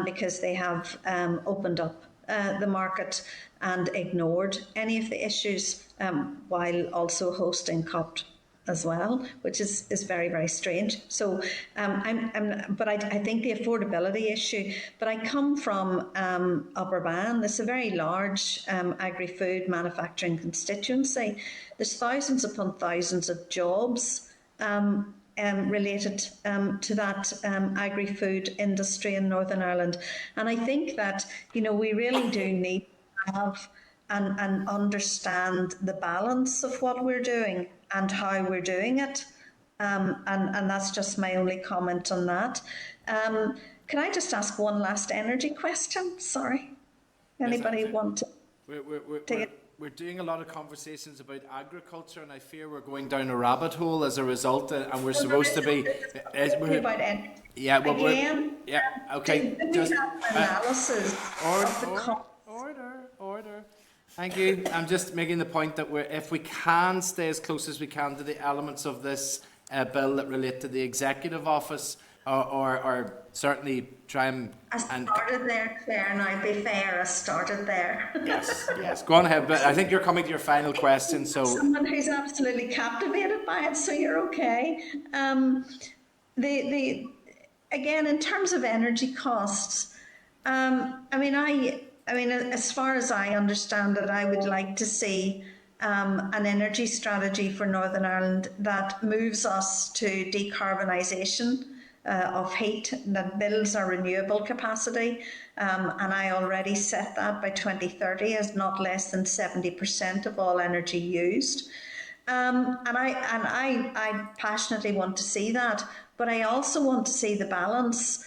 because they have opened up the market and ignored any of the issues while also hosting COP as well, which is very, very strange. So but I think the affordability issue, but I come from Upper Bann. It's a very large agri-food manufacturing constituency. There's thousands upon thousands of jobs related to that agri-food industry in Northern Ireland. And I think that, we really do need to have and understand the balance of what we're doing and how we're doing it. And that's just my only comment on that. Can I just ask one last energy question? Sorry. Anybody want to take it? We're doing a lot of conversations about agriculture, and I fear we're going down a rabbit hole as a result. And we're supposed to be. About energy. Yeah. Well, again. Yeah. Okay. Do just analysis. Order. Thank you. I'm just making the point that if we can stay as close as we can to the elements of this bill that relate to the executive office, or certainly try and... I started there, Claire, now be fair, I started there. Yes, go on ahead, but I think you're coming to your final question, so... Someone who's absolutely captivated by it, so you're okay. Again, in terms of energy costs, I mean, as far as I understand it, I would like to see an energy strategy for Northern Ireland that moves us to decarbonisation of heat, that builds our renewable capacity. And I already set that by 2030 as not less than 70% of all energy used. And I passionately want to see that, but I also want to see the balance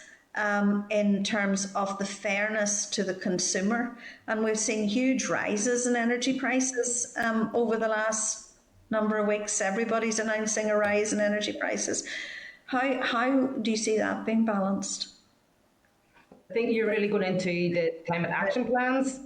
in terms of the fairness to the consumer. And we've seen huge rises in energy prices over the last number of weeks. Everybody's announcing a rise in energy prices. How do you see that being balanced? I think you're really going into the climate action plans.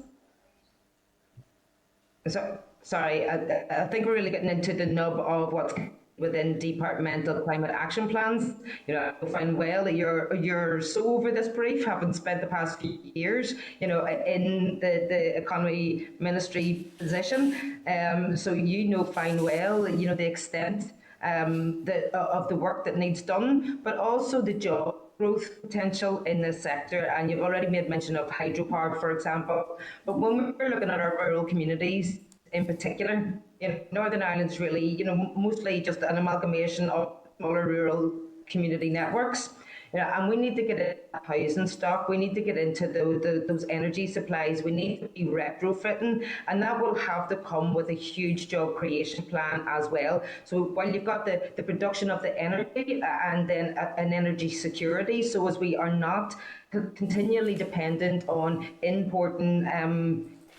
So, sorry, I think we're really getting into the nub of what's within departmental climate action plans. You know, I find well that you're so over this brief, having spent the past few years, you know, in the economy ministry position. So you know fine well, you know, the extent of the work that needs done, but also the job growth potential in this sector. And you've already made mention of hydropower, for example. But when we're looking at our rural communities in particular, you know, Northern Ireland's really, you know, mostly just an amalgamation of smaller rural community networks. You know, and we need to get into housing stock. We need to get into those energy supplies. We need to be retrofitting, and that will have to come with a huge job creation plan as well. So while you've got the production of the energy and then an energy security, so as we are not continually dependent on importing,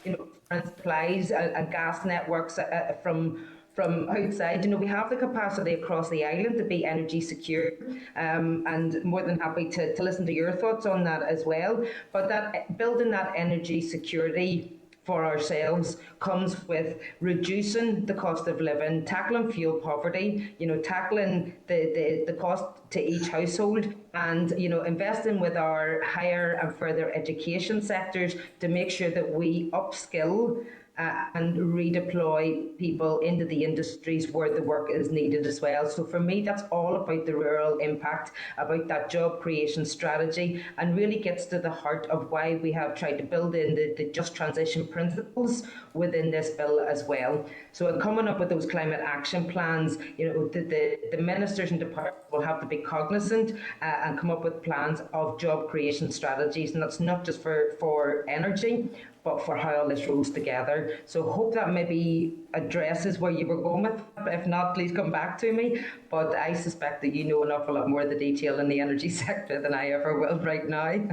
you know, supplies and gas networks from outside. You know, we have the capacity across the island to be energy secure, and more than happy to listen to your thoughts on that as well. But that building that energy security for ourselves comes with reducing the cost of living, tackling fuel poverty, you know, tackling the cost to each household, and, you know, investing with our higher and further education sectors to make sure that we upskill and redeploy people into the industries where the work is needed as well. So for me, that's all about the rural impact, about that job creation strategy, and really gets to the heart of why we have tried to build in the just transition principles within this bill as well. So in coming up with those climate action plans, you know, the ministers and departments will have to be cognizant and come up with plans of job creation strategies, and that's not just for energy, but for how all this rolls together. So hope that maybe addresses where you were going with. If not, please come back to me. But I suspect that you know an awful lot more of the detail in the energy sector than I ever will right now.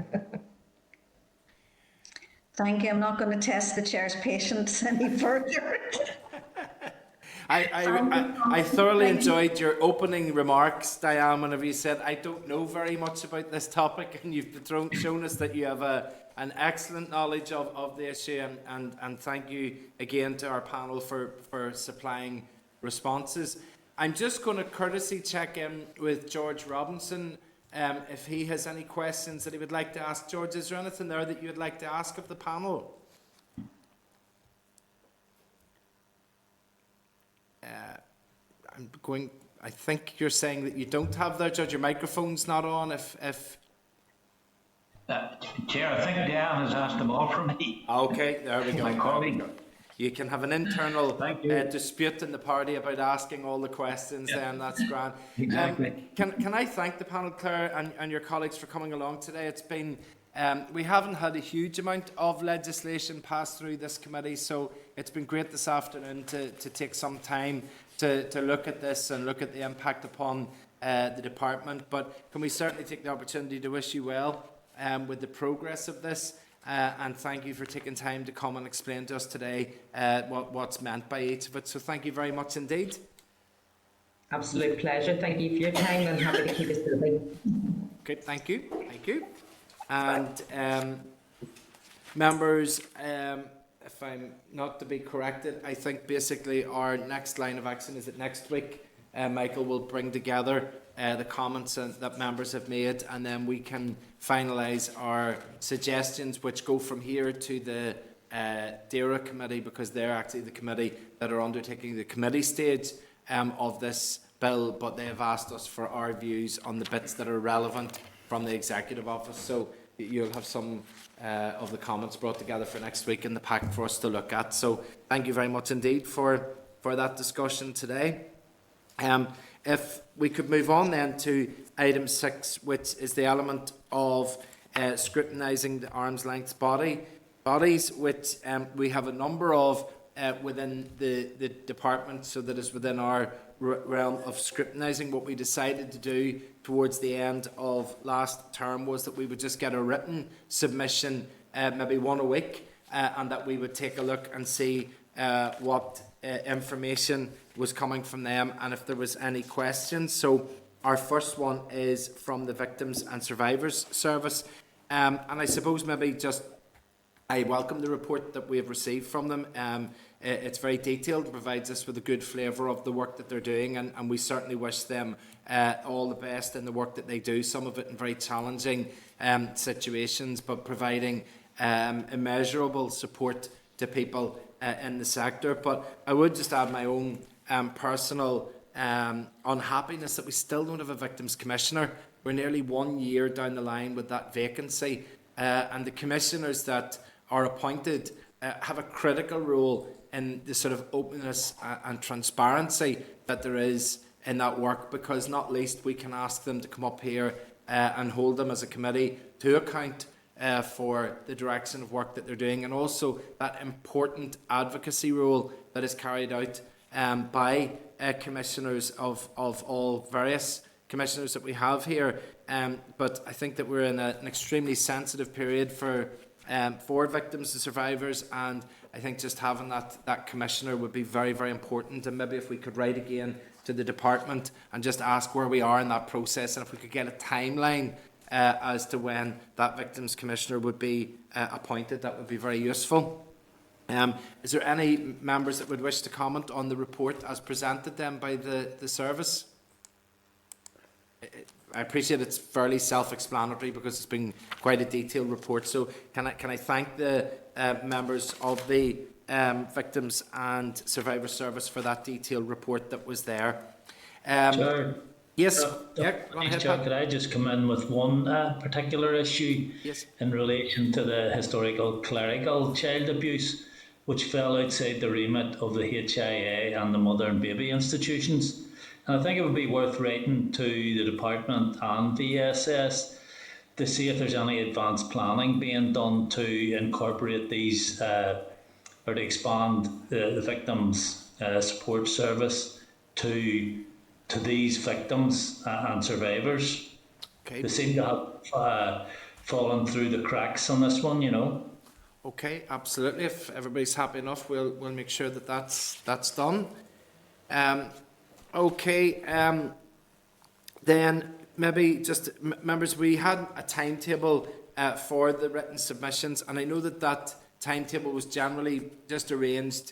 Thank you. I'm not going to test the chair's patience any further. I thoroughly enjoyed your opening remarks, Diane, whenever you said, I don't know very much about this topic, and you've shown us that you have an excellent knowledge of the issue, and thank you again to our panel for supplying responses. I'm just going to courtesy check in with George Robinson if he has any questions that he would like to ask. George, is there anything there that you would like to ask of the panel? I think you're saying that you don't have there, Judge. Your microphone's not on. Chair, I think Diane has asked them all from me. Okay, there we go. My colleague. You can have an internal dispute in the party about asking all the questions, then that's grand. Exactly. Can I thank the panel, Clare, and your colleagues for coming along today? It's been, we haven't had a huge amount of legislation pass through this committee, so it's been great this afternoon to take some time to look at this and look at the impact upon the department. But can we certainly take the opportunity to wish you well with the progress of this, and thank you for taking time to come and explain to us today what's meant by each of it. So thank you very much indeed. Absolute pleasure. Thank you for your time, and happy to keep us busy. Okay, thank you. Thank you. And members, if I'm not to be corrected, I think basically our next line of action is that next week Michael will bring together the comments that members have made, and then we can finalise our suggestions, which go from here to the DERA committee, because they're actually the committee that are undertaking the committee stage of this bill, but they have asked us for our views on the bits that are relevant from the Executive Office. So you'll have some of the comments brought together for next week in the pack for us to look at. So thank you very much indeed for that discussion today. If we could move on then to item 6, which is the element of scrutinising the arm's length bodies, which we have a number of within the department, so that is within our realm of scrutinising. What we decided to do towards the end of last term was that we would just get a written submission, maybe one a week, and that we would take a look and see what information was coming from them, and if there was any questions. So Our first one is from the Victims and Survivors Service. And I suppose maybe just I welcome the report that we have received from them. It's very detailed, provides us with a good flavour of the work that they're doing, and we certainly wish them all the best in the work that they do, some of it in very challenging situations, but providing immeasurable support to people in the sector. But I would just add my own personal unhappiness that we still don't have a Victims Commissioner. We're nearly 1 year down the line with that vacancy, and the commissioners that are appointed have a critical role in the sort of openness and transparency that there is in that work, because not least we can ask them to come up here and hold them as a committee to account for the direction of work that they're doing, and also that important advocacy role that is carried out by commissioners of all various commissioners that we have here. But I think that we're in an extremely sensitive period for victims and survivors, and I think just having that commissioner would be very, very important. And maybe if we could write again to the department and just ask where we are in that process, and if we could get a timeline as to when that victims commissioner would be appointed, that would be very useful. Is there any members that would wish to comment on the report as presented then by the service? I appreciate it's fairly self-explanatory because it's been quite a detailed report. So can I thank the members of the Victims and Survivor Service for that detailed report that was there. Chair, Yes. Chair, could I just come in with one particular issue in relation to the historical clerical child abuse, which fell outside the remit of the HIA and the mother and baby institutions? And I think it would be worth writing to the department and VSS to see if there's any advanced planning being done to incorporate these or to expand the victims support service to these victims and survivors. Okay. They seem to have fallen through the cracks on this one, you know. Okay, absolutely. If everybody's happy enough, we'll make sure that that's done. Okay, then maybe just members, we had a timetable for the written submissions, and I know that timetable was generally just arranged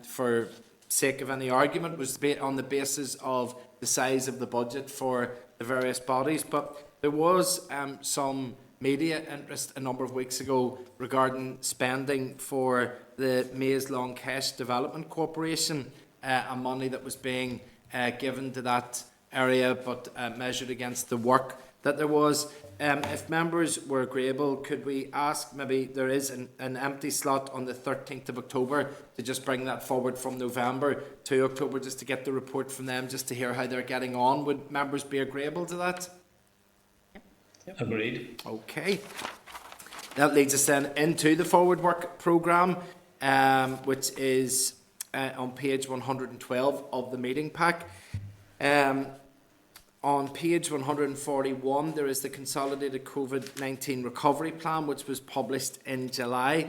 for sake of any argument, was on the basis of the size of the budget for the various bodies, but there was some media interest a number of weeks ago regarding spending for the Maze Long Kesh Development Corporation, and money that was being given to that area, but measured against the work that there was. If members were agreeable, could we ask, maybe there is an empty slot on the 13th of October, to just bring that forward from November to October, just to get the report from them, just to hear how they're getting on. Would members be agreeable to that? Yep. Agreed. Okay. That leads us then into the forward work programme, which is on page 112 of the meeting pack. On page 141, there is the Consolidated COVID-19 Recovery Plan, which was published in July.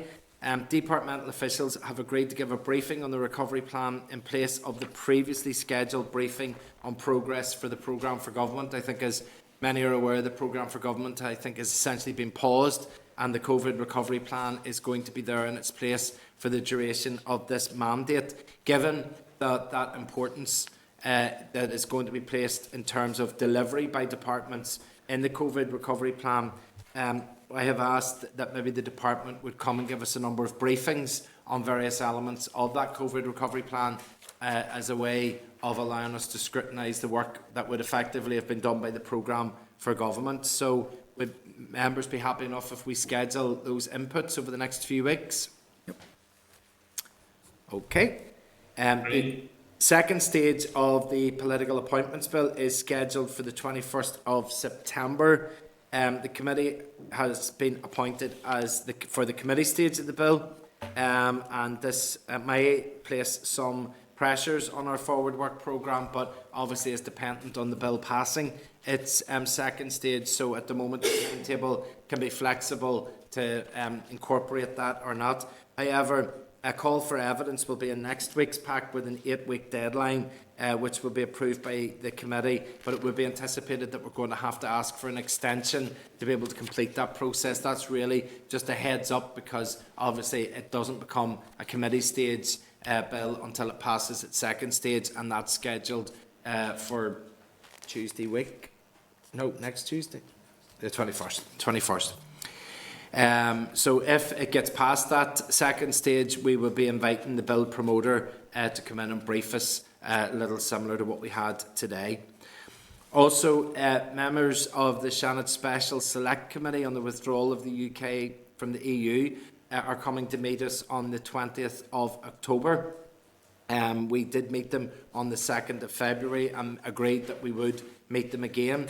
Departmental officials have agreed to give a briefing on the recovery plan in place of the previously scheduled briefing on progress for the Programme for Government. I think, as many are aware, the Programme for Government, I think, has essentially been paused, and the COVID recovery plan is going to be there in its place for the duration of this mandate. Given that importance that is going to be placed in terms of delivery by departments in the COVID recovery plan, I have asked that maybe the department would come and give us a number of briefings on various elements of that COVID recovery plan as a way of allowing us to scrutinise the work that would effectively have been done by the Programme for Government. So would members be happy enough if we schedule those inputs over the next few weeks? Yep. Okay. The second stage of the political appointments bill is scheduled for the 21st of September. The committee has been appointed for the committee stage of the bill, and this may place some pressures on our forward work programme, but obviously is dependent on the bill passing its second stage. So at the moment, the timetable can be flexible to incorporate that or not. However, a call for evidence will be in next week's pack with an 8-week deadline which will be approved by the committee, but it would be anticipated that we're going to have to ask for an extension to be able to complete that process. That's really just a heads up, because obviously it doesn't become a committee stage bill until it passes its second stage, and that's scheduled for Tuesday week. No, next Tuesday, the 21st. So if it gets past that second stage, we will be inviting the bill promoter to come in and brief us, a little similar to what we had today. Also, members of the Shannon Special Select Committee on the withdrawal of the UK from the EU are coming to meet us on the 20th of October. We did meet them on the 2nd of February and agreed that we would meet them again.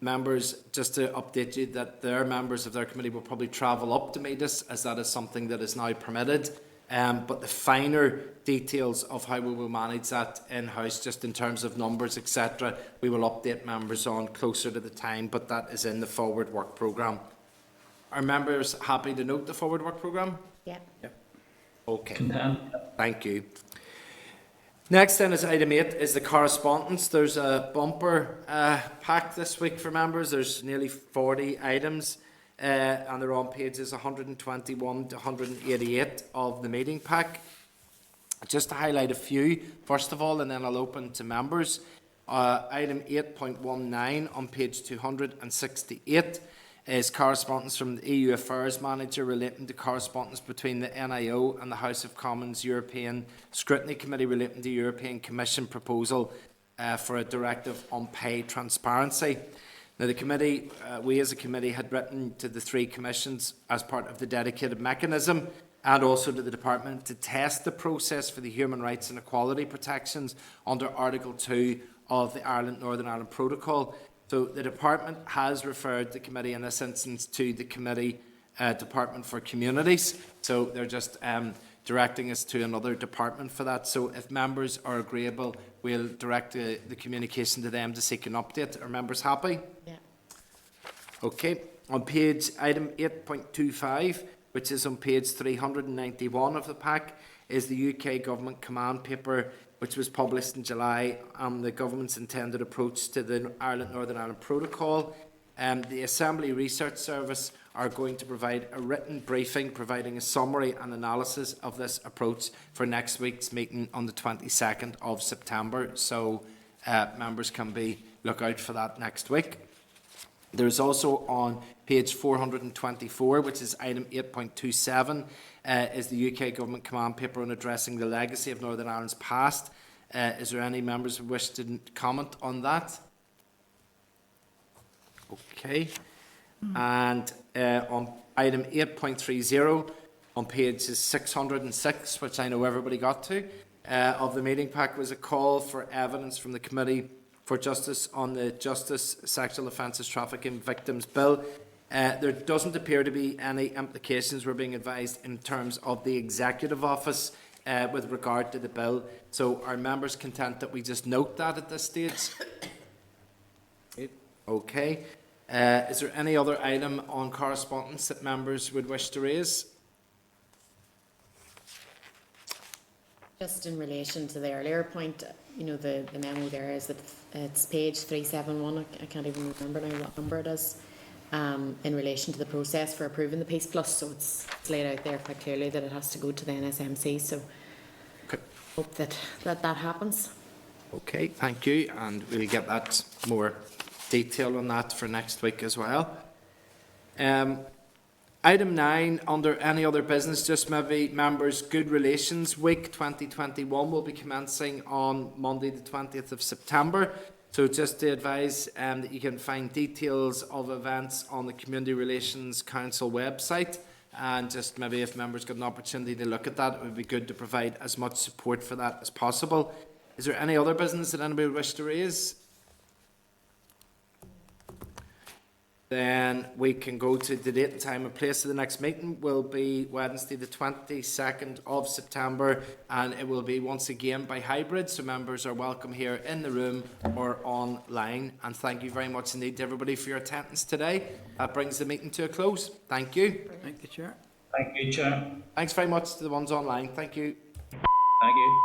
Members, just to update you that their members of their committee will probably travel up to meet us, as that is something that is now permitted. But the finer details of how we will manage that in-house, just in terms of numbers, etc., we will update members on closer to the time, but that is in the forward work programme. Are members happy to note the forward work programme? Yeah. Okay. Content. Thank you. Next then is item 8, is the correspondence. There's a bumper pack this week for members. There's nearly 40 items and they're on pages 121 to 188 of the meeting pack. Just to highlight a few, first of all, and then I'll open to members. Item 8.19 on page 268 is correspondence from the EU Affairs Manager relating to correspondence between the NIO and the House of Commons European Scrutiny Committee relating to European Commission proposal for a directive on pay transparency. Now, the committee, we as a committee had written to the three commissions as part of the dedicated mechanism, and also to the Department, to test the process for the human rights and equality protections under Article 2 of the Northern Ireland Protocol. So the Department has referred the committee in this instance to the committee Department for Communities. So they're just directing us to another department for that. So if members are agreeable, we'll direct the communication to them to seek an update. Are members happy? Yeah. Okay. On page item 8.25, which is on page 391 of the pack, is the UK Government Command Paper, which was published in July on the Government's intended approach to the Northern Ireland Protocol. The Assembly Research Service are going to provide a written briefing providing a summary and analysis of this approach for next week's meeting on the 22nd of September. So members can look out for that next week. There's also on page 424, which is item 8.27, is the UK Government Command Paper on addressing the legacy of Northern Ireland's past. Is there any members who wish to comment on that? Okay. And on item 8.30, on pages 606, which I know everybody got to, of the meeting pack, was a call for evidence from the Committee for Justice on the Justice Sexual Offences Trafficking Victims Bill. There doesn't appear to be any implications, we're being advised, in terms of the Executive Office with regard to the bill. So are members content that we just note that at this stage? Okay. Is there any other item on correspondence that members would wish to raise? Just in relation to the earlier point, you know, the memo there is that it's page 371, I can't even remember now what number it is, in relation to the process for approving the Peace Plus. So it's laid out there quite clearly that it has to go to the NSMC. So okay. Hope that happens. Okay, thank you. And we'll get that more detail on that for next week as well. Item 9, under any other business, just maybe members, Good Relations Week 2021 will be commencing on Monday the 20th of September. So just to advise that you can find details of events on the Community Relations Council website, and just maybe if members got an opportunity to look at that, it would be good to provide as much support for that as possible. Is there any other business that anybody would wish to raise? Then we can go to the date and time and place of the next meeting. Will be Wednesday the 22nd of September, and it will be once again by hybrid, so members are welcome here in the room or online. And thank you very much indeed to everybody for your attendance today. That brings the meeting to a close. Thank you. Thank you, Chair. Thank you, Chair. Thanks very much to the ones online. Thank you. Thank you.